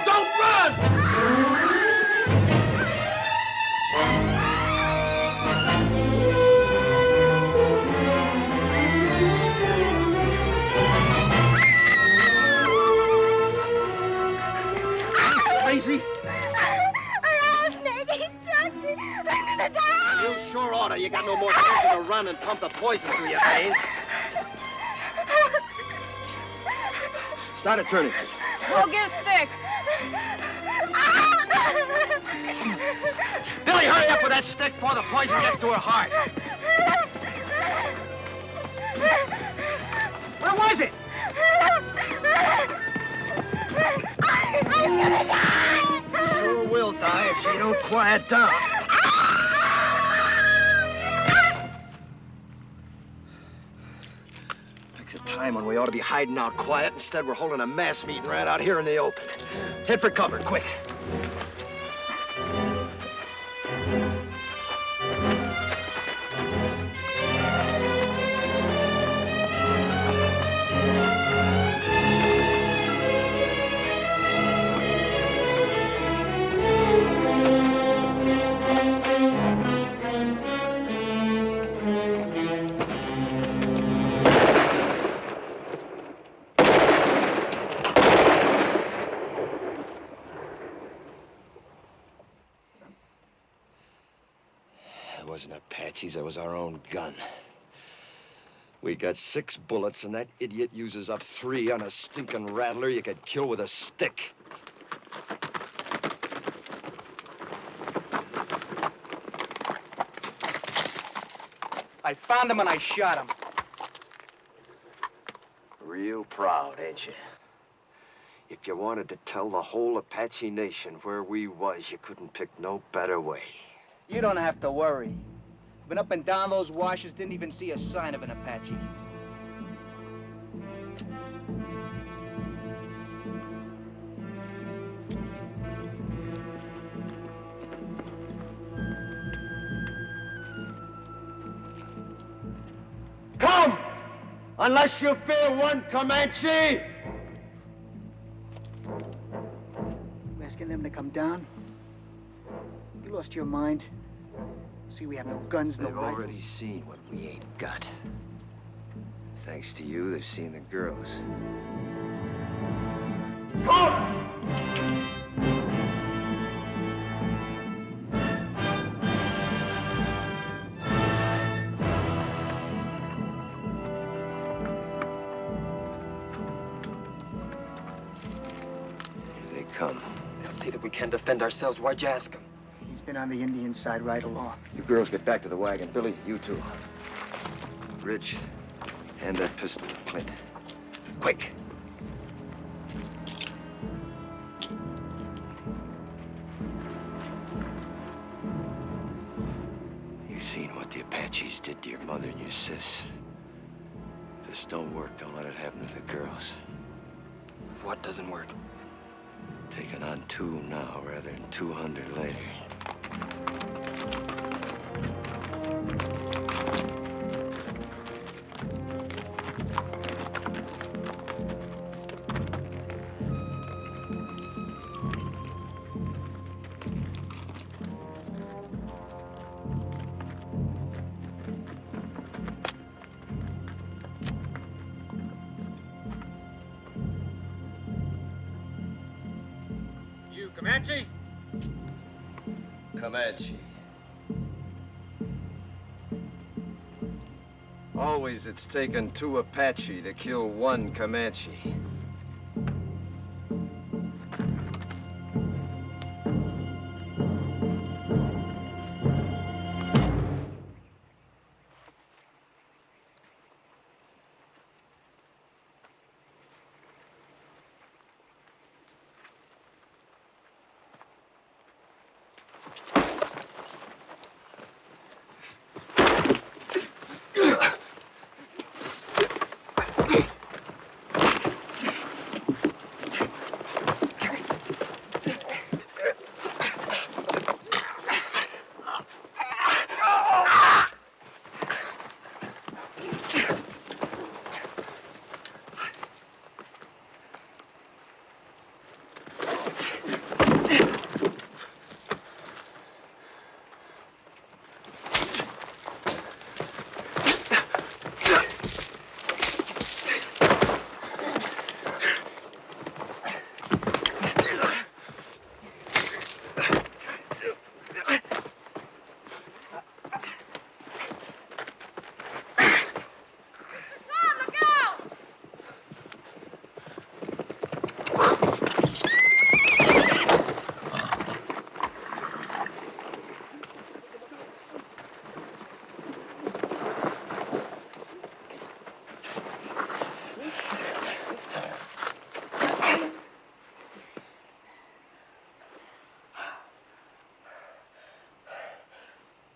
Don't run! Crazy? Rattlesnake, he struck me. I'm gonna die. You sure oughta. You got no more chance to run and pump the poison through your veins. Start it turning. Go get a stick. Billy, hurry up with that stick before the poison gets to her heart. Where was it? I'm gonna die. Sure will die if she don't quiet down. Picks a time when we ought to be hiding out quiet. Instead, we're holding a mass meeting right out here in the open. Head for cover, quick. It wasn't Apaches, it was our own gun. We got 6 bullets, and that idiot uses up 3 on a stinking rattler you could kill with a stick. I found him and I shot him. Real proud, ain't you? If you wanted to tell the whole Apache nation where we was, you couldn't pick no better way. You don't have to worry. Been up and down those washes, didn't even see a sign of an Apache. Come! Unless you fear one Comanche! You asking them to come down? You lost your mind? See, we have no guns, no They've rifles. already seen what we ain't got. Thanks to you, they've seen the girls. Come! Here they come. They'll see that we can't defend ourselves. Why'd you ask them? He's been on the Indian side right along. You girls get back to the wagon. Billy, you too. Rich, hand that pistol to Clint. Quick. You seen what the Apaches did to your mother and your sis? If this don't work, don't let it happen to the girls. What doesn't work? Taking on 2 now rather than 200 later. Comanche? Comanche. Always it's taken 2 Apache to kill 1 Comanche.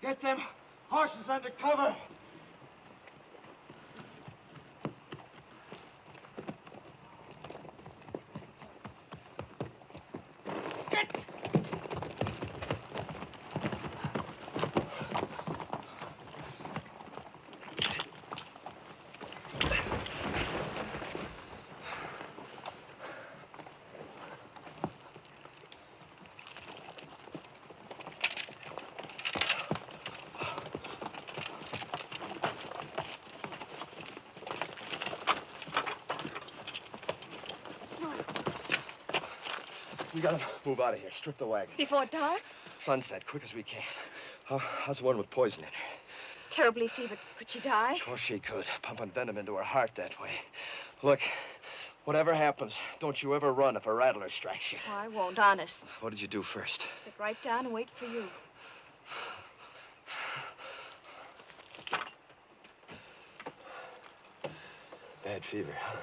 Get them horses under cover. We gotta move out of here. Strip the wagon. Before dark? Sunset, quick as we can. How's the one with poison in her? Terribly fevered. Could she die? Of course she could. Pumping venom into her heart that way. Look, whatever happens, don't you ever run if a rattler strikes you. Oh, I won't, honest. What did you do first? Sit right down and wait for you. Bad fever, huh?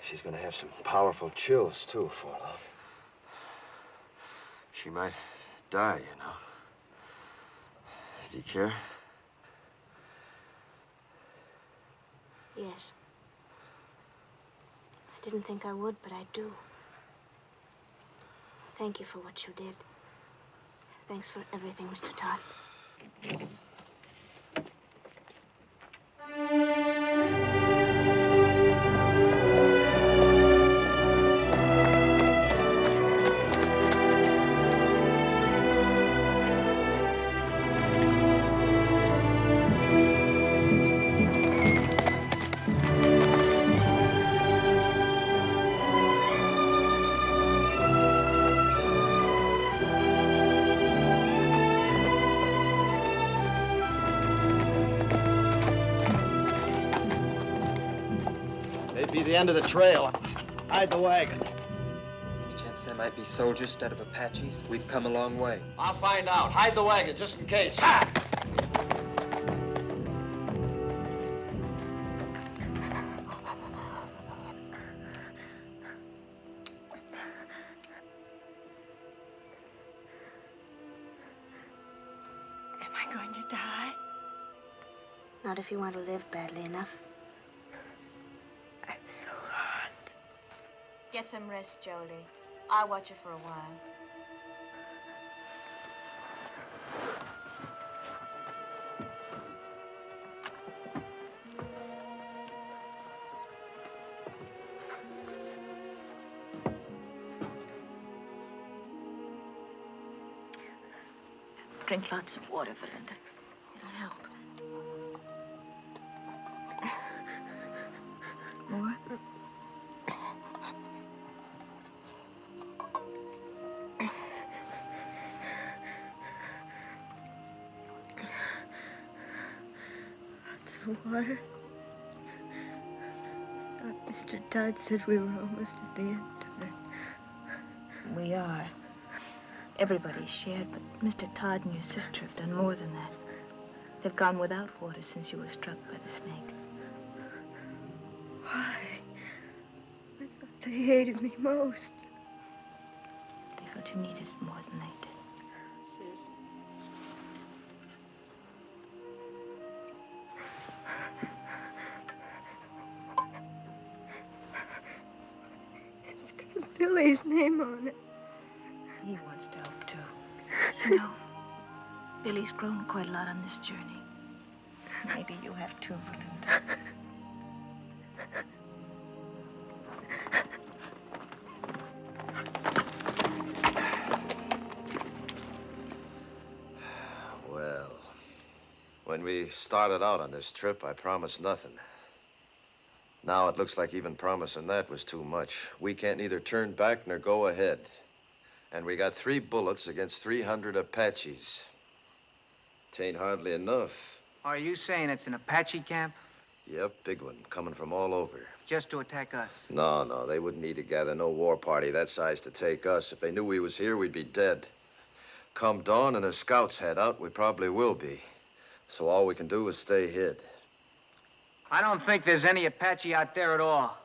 She's gonna have some powerful chills, too, for long. She might die, you know. Do you care? Yes. I didn't think I would, but I do. Thank you for what you did. Thanks for everything, Mr. Todd. Be the end of the trail. Hide the wagon. Any chance there might be soldiers instead of Apaches? We've come a long way. I'll find out. Hide the wagon, just in case. Ha! Am I going to die? Not if you want to live badly enough. I'm so hot. Get some rest, Jolie. I'll watch her for a while. Drink lots of water, Belinda. It'll help. More? Lots of water. Thought Mr. Todd said we were almost at the end of it. We are. Everybody's shared, but Mr. Todd and your sister have done more than that. They've gone without water since you were struck by the snake. Why? I thought they hated me most. They felt you needed it more than they did. Sis. It's got Billy's name on it. He wants to help, too. You know, Billy's grown quite a lot on this journey. Maybe you have too, Belinda. When we started out on this trip, I promised nothing. Now it looks like even promising that was too much. We can't neither turn back nor go ahead. And we got 3 bullets against 300 Apaches. Tain't hardly enough. Are you saying it's an Apache camp? Yep, big one, coming from all over. Just to attack us? No, they wouldn't need to gather no war party that size to take us. If they knew we was here, we'd be dead. Come dawn and the scouts head out, we probably will be. So all we can do is stay hid. I don't think there's any Apache out there at all.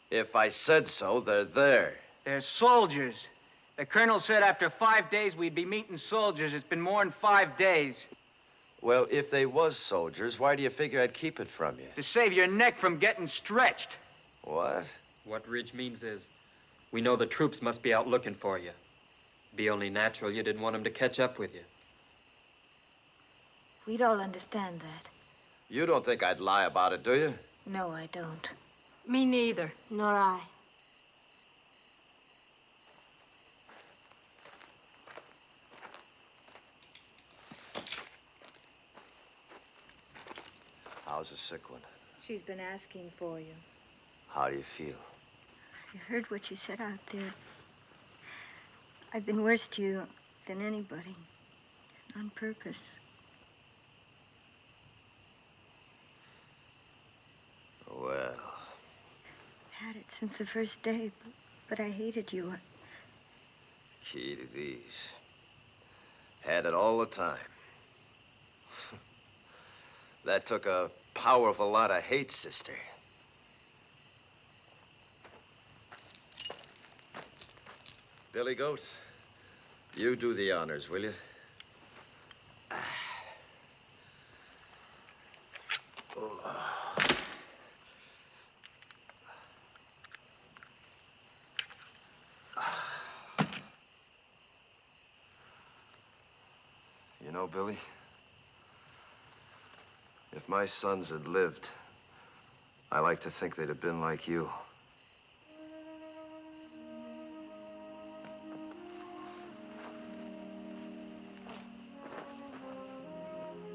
If I said so, they're there. They're soldiers. The colonel said after 5 days we'd be meeting soldiers. It's been more than 5 days. Well, if they was soldiers, why do you figure I'd keep it from you? To save your neck from getting stretched. What? What Ridge means is, we know the troops must be out looking for you. Be only natural you didn't want them to catch up with you. We'd all understand that. You don't think I'd lie about it, do you? No, I don't. Me neither. Nor I. How's the sick one? She's been asking for you. How do you feel? I heard what you said out there. I've been worse to you than anybody. On purpose. Well. Had it since the first day, but I hated you. Key to these. Had it all the time. That took a powerful lot of hate, sister. Billy Goat, you do the honors, will you? You know, Billy, if my sons had lived, I like to think they'd have been like you.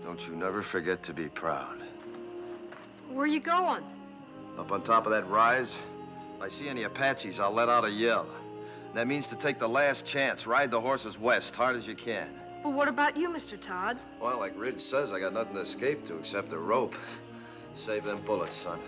Don't you never forget to be proud. Where are you going? Up on top of that rise, if I see any Apaches, I'll let out a yell. That means to take the last chance, ride the horses west, hard as you can. Well, what about you, Mr. Todd? Well, like Ridge says, I got nothing to escape to except a rope. Save them bullets, son.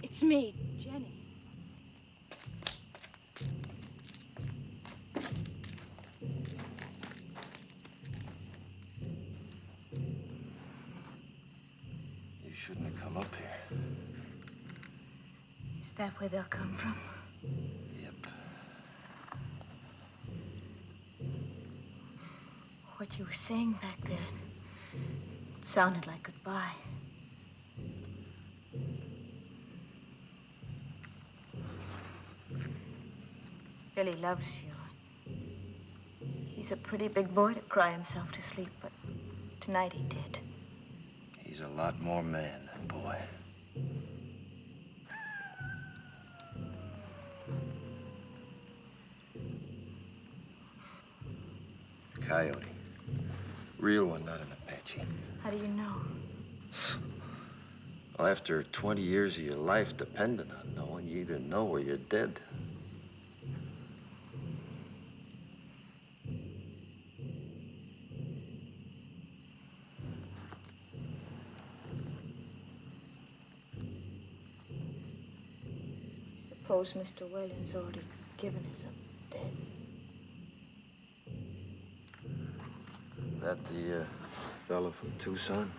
It's me, Jenny. You shouldn't have come up here. Is that where they'll come from? Yep. What you were saying back there, it sounded like goodbye. Billy loves you. He's a pretty big boy to cry himself to sleep, but tonight he did. He's a lot more man than boy. Coyote. Real one, not an Apache. How do you know? Well, after 20 years of your life depending on knowing, you either know or you're dead. suppose Mr. Whalen's already given us up dead. That the fella from Tucson?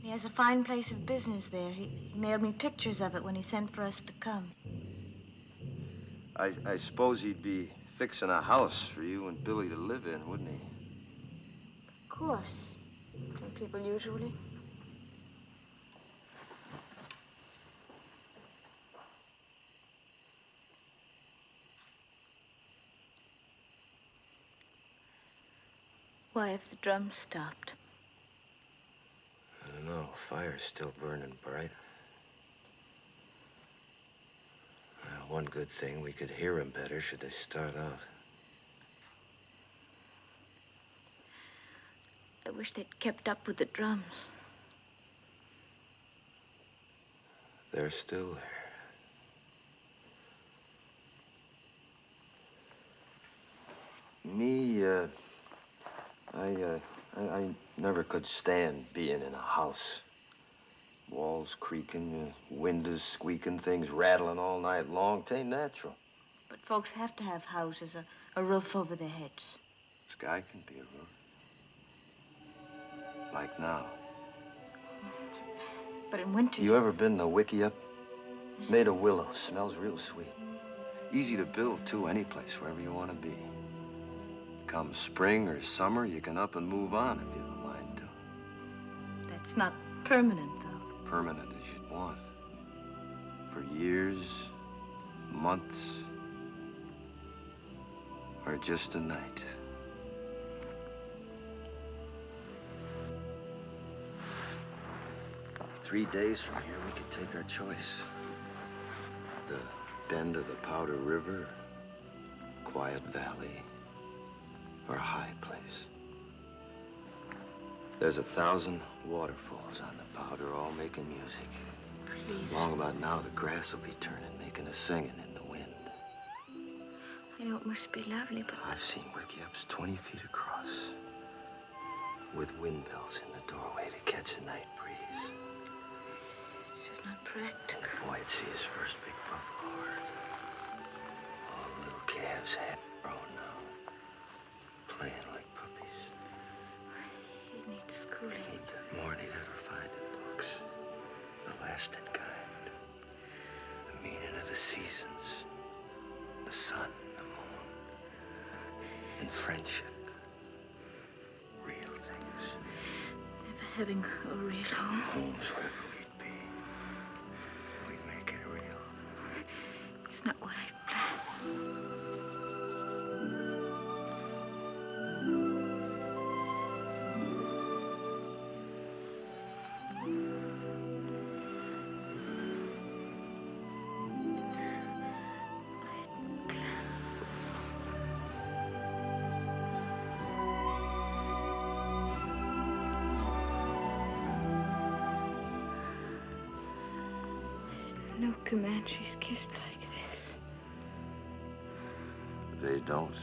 He has a fine place of business there. He mailed me pictures of it when he sent for us to come. I suppose he'd be fixing a house for you and Billy to live in, wouldn't he? Of course. Don't people usually? Why have the drums stopped? I don't know. Fire's still burning bright. One good thing, we could hear him better should they start out. I wish they'd kept up with the drums. They're still there. Me, I never could stand being in a house. Walls creaking, windows squeaking, things rattling all night long. 'Tain't natural. But folks have to have houses, a roof over their heads. Sky can be a roof. Like now. But in winter... You ever been to Wickiup? Made of willow. Smells real sweet. Easy to build, too, any place, wherever you want to be. Come spring or summer, you can up and move on if you have a mind to. That's not permanent, though. Permanent as you'd want. For years, months, or just a night. Three days from here, we could take our choice. The bend of the Powder River, quiet valley, or a high place. There's 1,000 waterfalls on the Powder, all making music. Please. Long about now, the grass will be turning, making a singing in the wind. I know it must be lovely, but... I've seen Wickiups 20 feet across, with windmills in the doorway to catch the night breeze. It's just not practical. The boy would see his first big buffalo herd. All the little calves half grown now, playing like puppies. He'd need schooling. He'd get more than he'd ever find in books. The lasting kind. The meaning of the seasons. The sun, the moon. And friendship. Real things. Never having a real home. Home's wherever we'd be. We'd make it real. It's not what I planned. No Comanches kissed like this. They don't.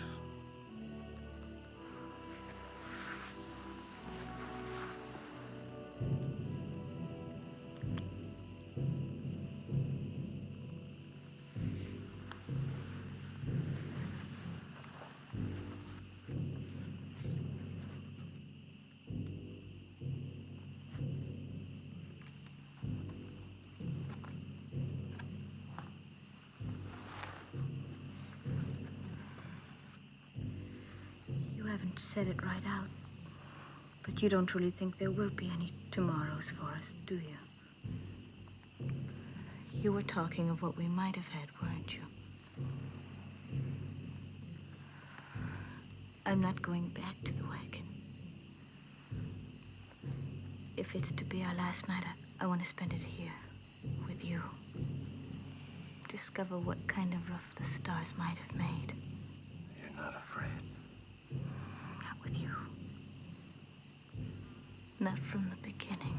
You haven't said it right out. But you don't really think there will be any tomorrows for us, do you? You were talking of what we might have had, weren't you? I'm not going back to the wagon. If it's to be our last night, I want to spend it here, with you. Discover what kind of roof the stars might have made. You're not afraid. Not with you. Not from the beginning.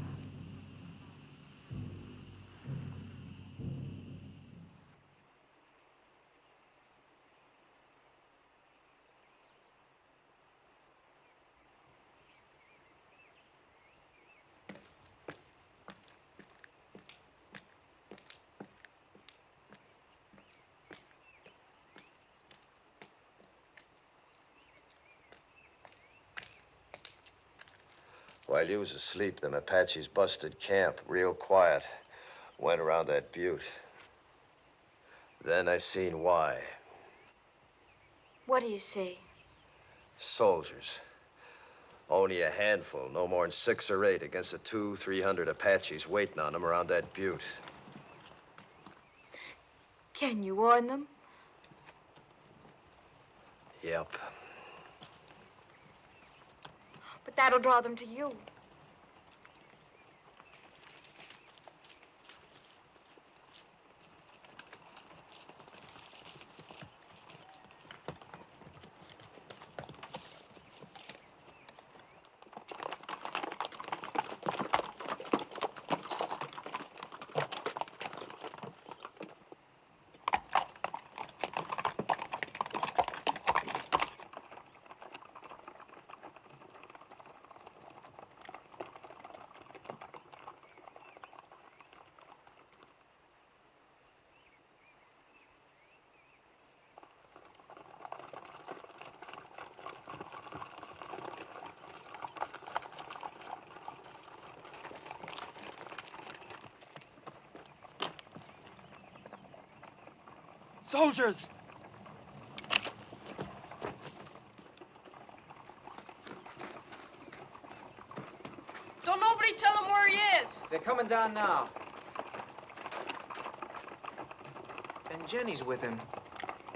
While you was asleep, them Apaches busted camp real quiet. Went around that butte. Then I seen why. What do you see? Soldiers. Only a handful, no more than 6 or 8 against the 200-300 Apaches waiting on them around that butte. Can you warn them? Yep. But that'll draw them to you. Soldiers! Don't nobody tell him where he is. They're coming down now. And Jenny's with him.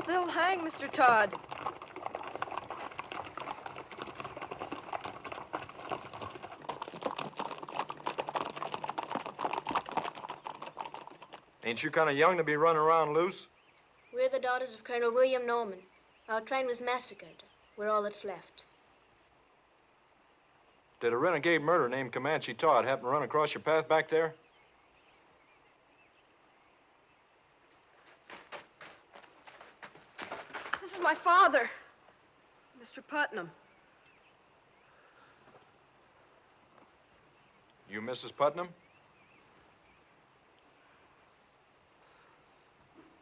They'll hang Mr. Todd. Ain't you kind of young to be running around loose? We're the daughters of Colonel William Norman. Our train was massacred. We're all that's left. Did a renegade murderer named Comanche Todd happen to run across your path back there? This is my father, Mr. Putnam. You Mrs. Putnam?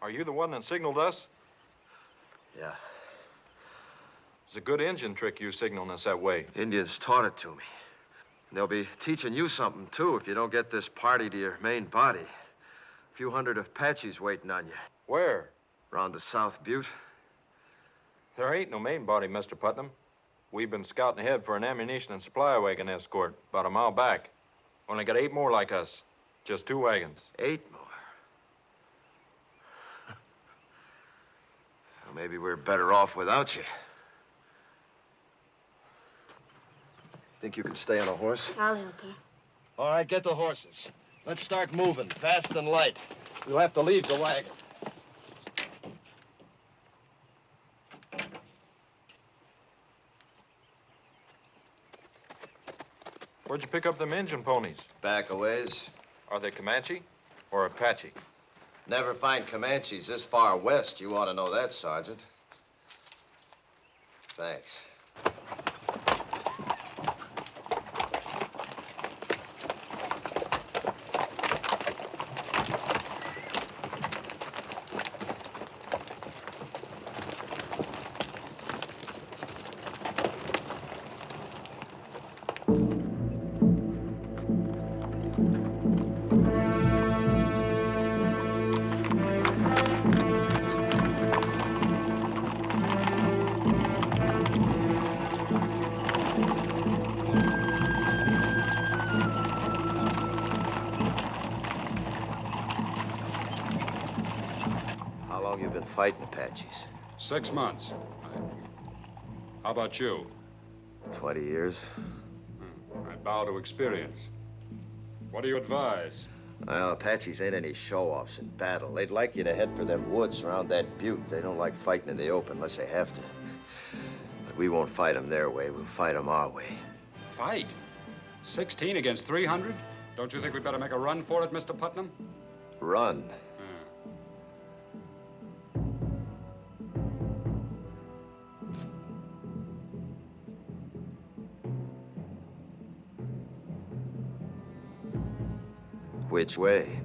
Are you the one that signaled us? Yeah. It's a good engine trick you signaling us that way. Indians taught it to me. And they'll be teaching you something, too, if you don't get this party to your main body. A few hundred Apaches waiting on you. Where? Around the South Butte. There ain't no main body, Mr. Putnam. We've been scouting ahead for an ammunition and supply wagon escort about a mile back. Only got 8 more like us. Just 2 wagons. 8 more? Well, maybe we're better off without you. Think you can stay on a horse? I'll help her. All right, get the horses. Let's start moving, fast and light. We'll have to leave the wagon. Where'd you pick up them engine ponies? Back a ways. Are they Comanche or Apache? Never find Comanches this far west. You ought to know that, Sergeant. Thanks. Fighting Apaches. 6 months. How about you? 20 years. I bow to experience. What do you advise? Well, Apaches ain't any show-offs in battle. They'd like you to head for them woods around that butte. They don't like fighting in the open unless they have to. But we won't fight them their way. We'll fight them our way. Fight? 16 against 300? Don't you think we better make a run for it, Mr. Putnam? Run? Which way?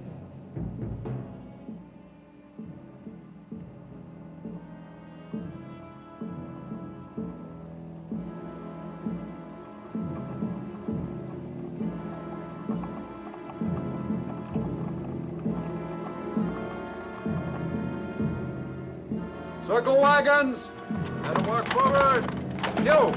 Circle wagons! Let them work forward! You!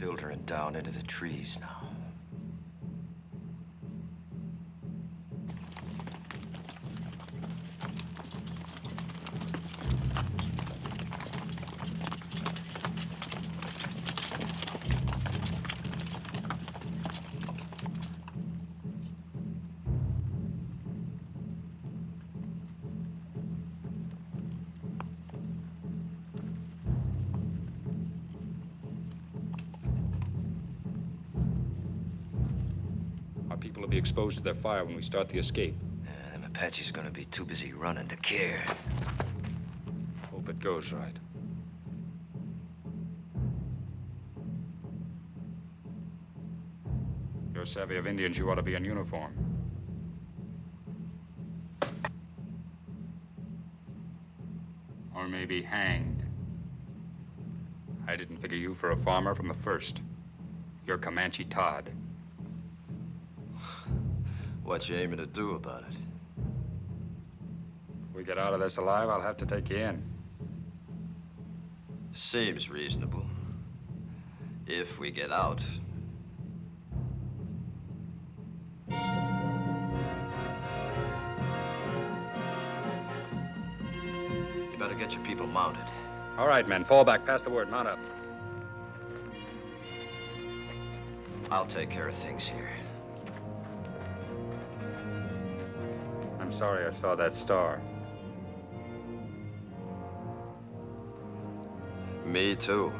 Filtering down into the trees now. People will be exposed to their fire when we start the escape. Them Apache's gonna be too busy running to care. Hope it goes right. You're savvy of Indians, you ought to be in uniform. Or maybe hanged. I didn't figure you for a farmer from the first. You're Comanche Todd. What you aiming to do about it? If we get out of this alive, I'll have to take you in. Seems reasonable. If we get out. You better get your people mounted. All right, men, fall back. Pass the word. Mount up. I'll take care of things here. I'm sorry I saw that star. Me too.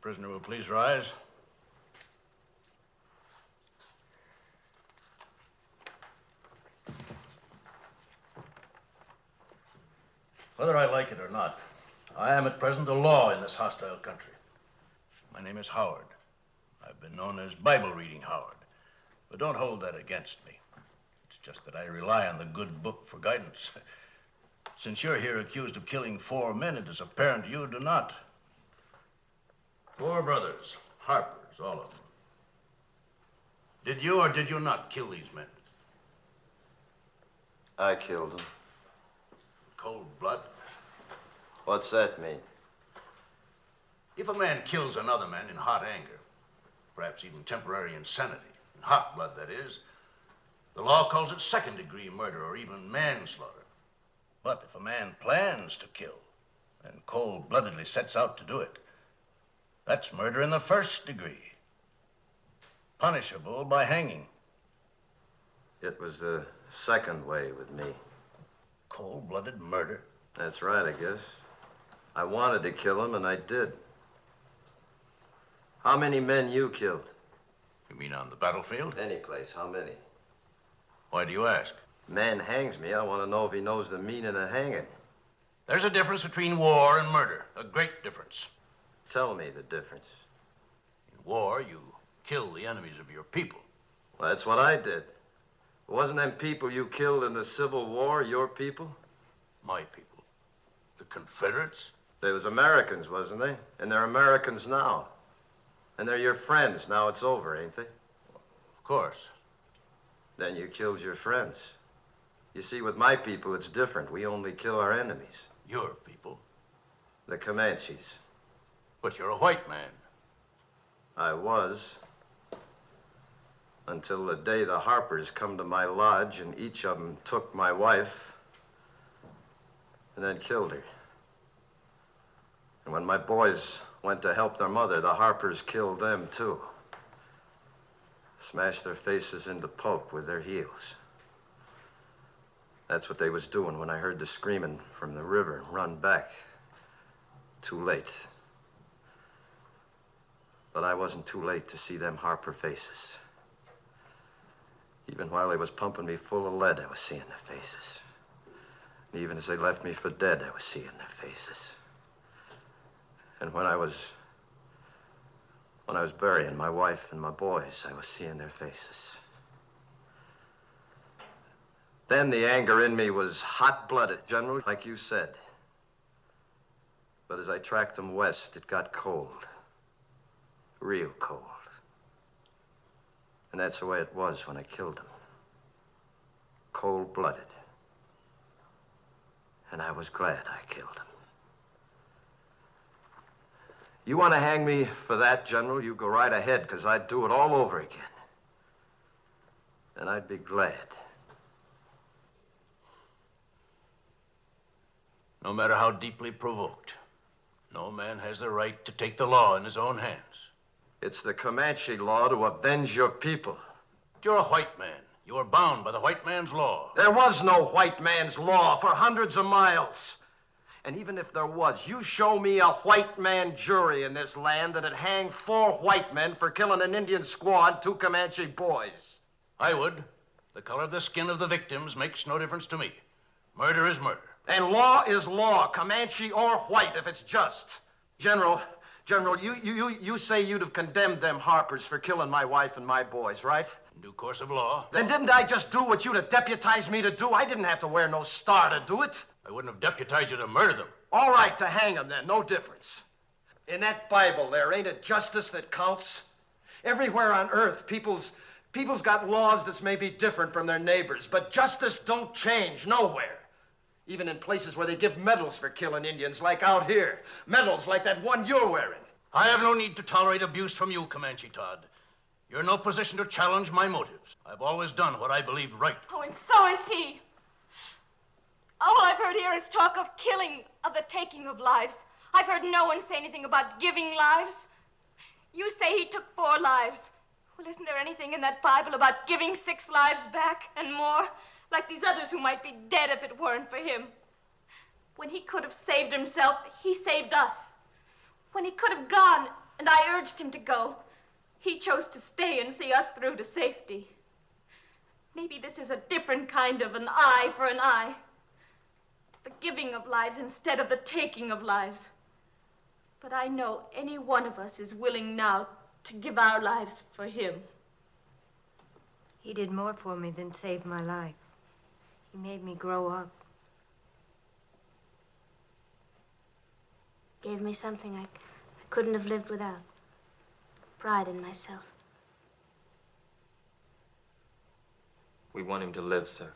prisoner will please rise. Whether I like it or not, I am at present a law in this hostile country. My name is Howard. I've been known as Bible-reading Howard, but don't hold that against me. It's just that I rely on the good book for guidance. Since you're here accused of killing 4 men, it is apparent you do not. 4 brothers, Harpers, all of them. Did you or did you not kill these men? I killed them. Cold blood? What's that mean? If a man kills another man in hot anger, perhaps even temporary insanity, in hot blood, that is, the law calls it second-degree murder or even manslaughter. But if a man plans to kill and cold-bloodedly sets out to do it, that's murder in the first degree, punishable by hanging. It was the second way with me. Cold-blooded murder? That's right, I guess. I wanted to kill him, and I did. How many men you killed? You mean on the battlefield? Any place. How many? Why do you ask? Man hangs me. I want to know if he knows the meaning of hanging. There's a difference between war and murder. A great difference. Tell me the difference. In war, you kill the enemies of your people. Well, that's what I did. Wasn't them people you killed in the Civil War your people? My people. The Confederates? They was Americans, wasn't they? And they're Americans now. And they're your friends. Now it's over, ain't they? Of course. Then you killed your friends. You see, with my people, it's different. We only kill our enemies. Your people? The Comanches. But you're a white man. I was. Until the day the Harpers come to my lodge and each of them took my wife and then killed her. And when my boys went to help their mother, the Harpers killed them too. Smashed their faces into pulp with their heels. That's what they was doing when I heard the screaming from the river and run back. Too late. But I wasn't too late to see them Harper faces. Even while they was pumping me full of lead, I was seeing their faces. And even as they left me for dead, I was seeing their faces. And when I was burying my wife and my boys, I was seeing their faces. Then the anger in me was hot-blooded, General, like you said. But as I tracked them west, it got cold. Real cold. And that's the way it was when I killed them. Cold-blooded. And I was glad I killed them. You want to hang me for that, General? You go right ahead, because I'd do it all over again. And I'd be glad. No matter how deeply provoked, no man has the right to take the law in his own hands. It's the Comanche law to avenge your people. You're a white man. You are bound by the white man's law. There was no white man's law for hundreds of miles. And even if there was, you show me a white man jury in this land that'd hang 4 white men for killing an Indian squaw and 2 Comanche boys. I would. The color of the skin of the victims makes no difference to me. Murder is murder. And law is law, Comanche or white, if it's just. General, you say you'd have condemned them Harpers for killing my wife and my boys, right? In due course of law. Then didn't I just do what you'd have deputized me to do? I didn't have to wear no star to do it. I wouldn't have deputized you to murder them. All right, to hang them then, no difference. In that Bible there, ain't it justice that counts? Everywhere on earth, people's got laws that's maybe different from their neighbors, but justice don't change nowhere. Even in places where they give medals for killing Indians, like out here. Medals like that one you're wearing. I have no need to tolerate abuse from you, Comanche Todd. You're in no position to challenge my motives. I've always done what I believed right. Oh, and so is he. All I've heard here is talk of killing, of the taking of lives. I've heard no one say anything about giving lives. You say he took 4 lives. Well, isn't there anything in that Bible about giving 6 lives back and more? Like these others who might be dead if it weren't for him. When he could have saved himself, he saved us. When he could have gone and I urged him to go. He chose to stay and see us through to safety. Maybe this is a different kind of an eye for an eye. The giving of lives instead of the taking of lives. But I know any one of us is willing now to give our lives for him. He did more for me than save my life. He made me grow up. Gave me something I couldn't have lived without. Pride in myself. We want him to live, sir.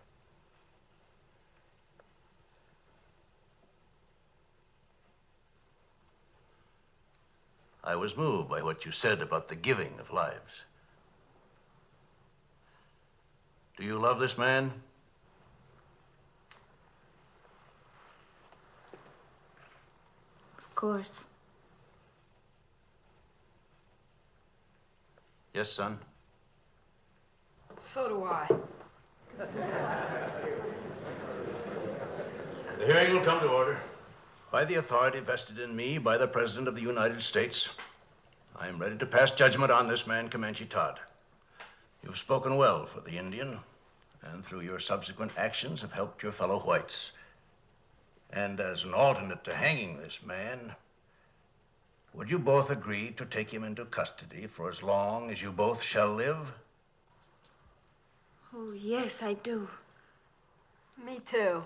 I was moved by what you said about the giving of lives. Do you love this man? Of course. Yes, son. So do I. The hearing will come to order. By the authority vested in me by the President of the United States, I am ready to pass judgment on this man, Comanche Todd. You've spoken well for the Indian, and through your subsequent actions have helped your fellow whites. And as an alternate to hanging this man, would you both agree to take him into custody for as long as you both shall live? Oh, yes, I do. Me too.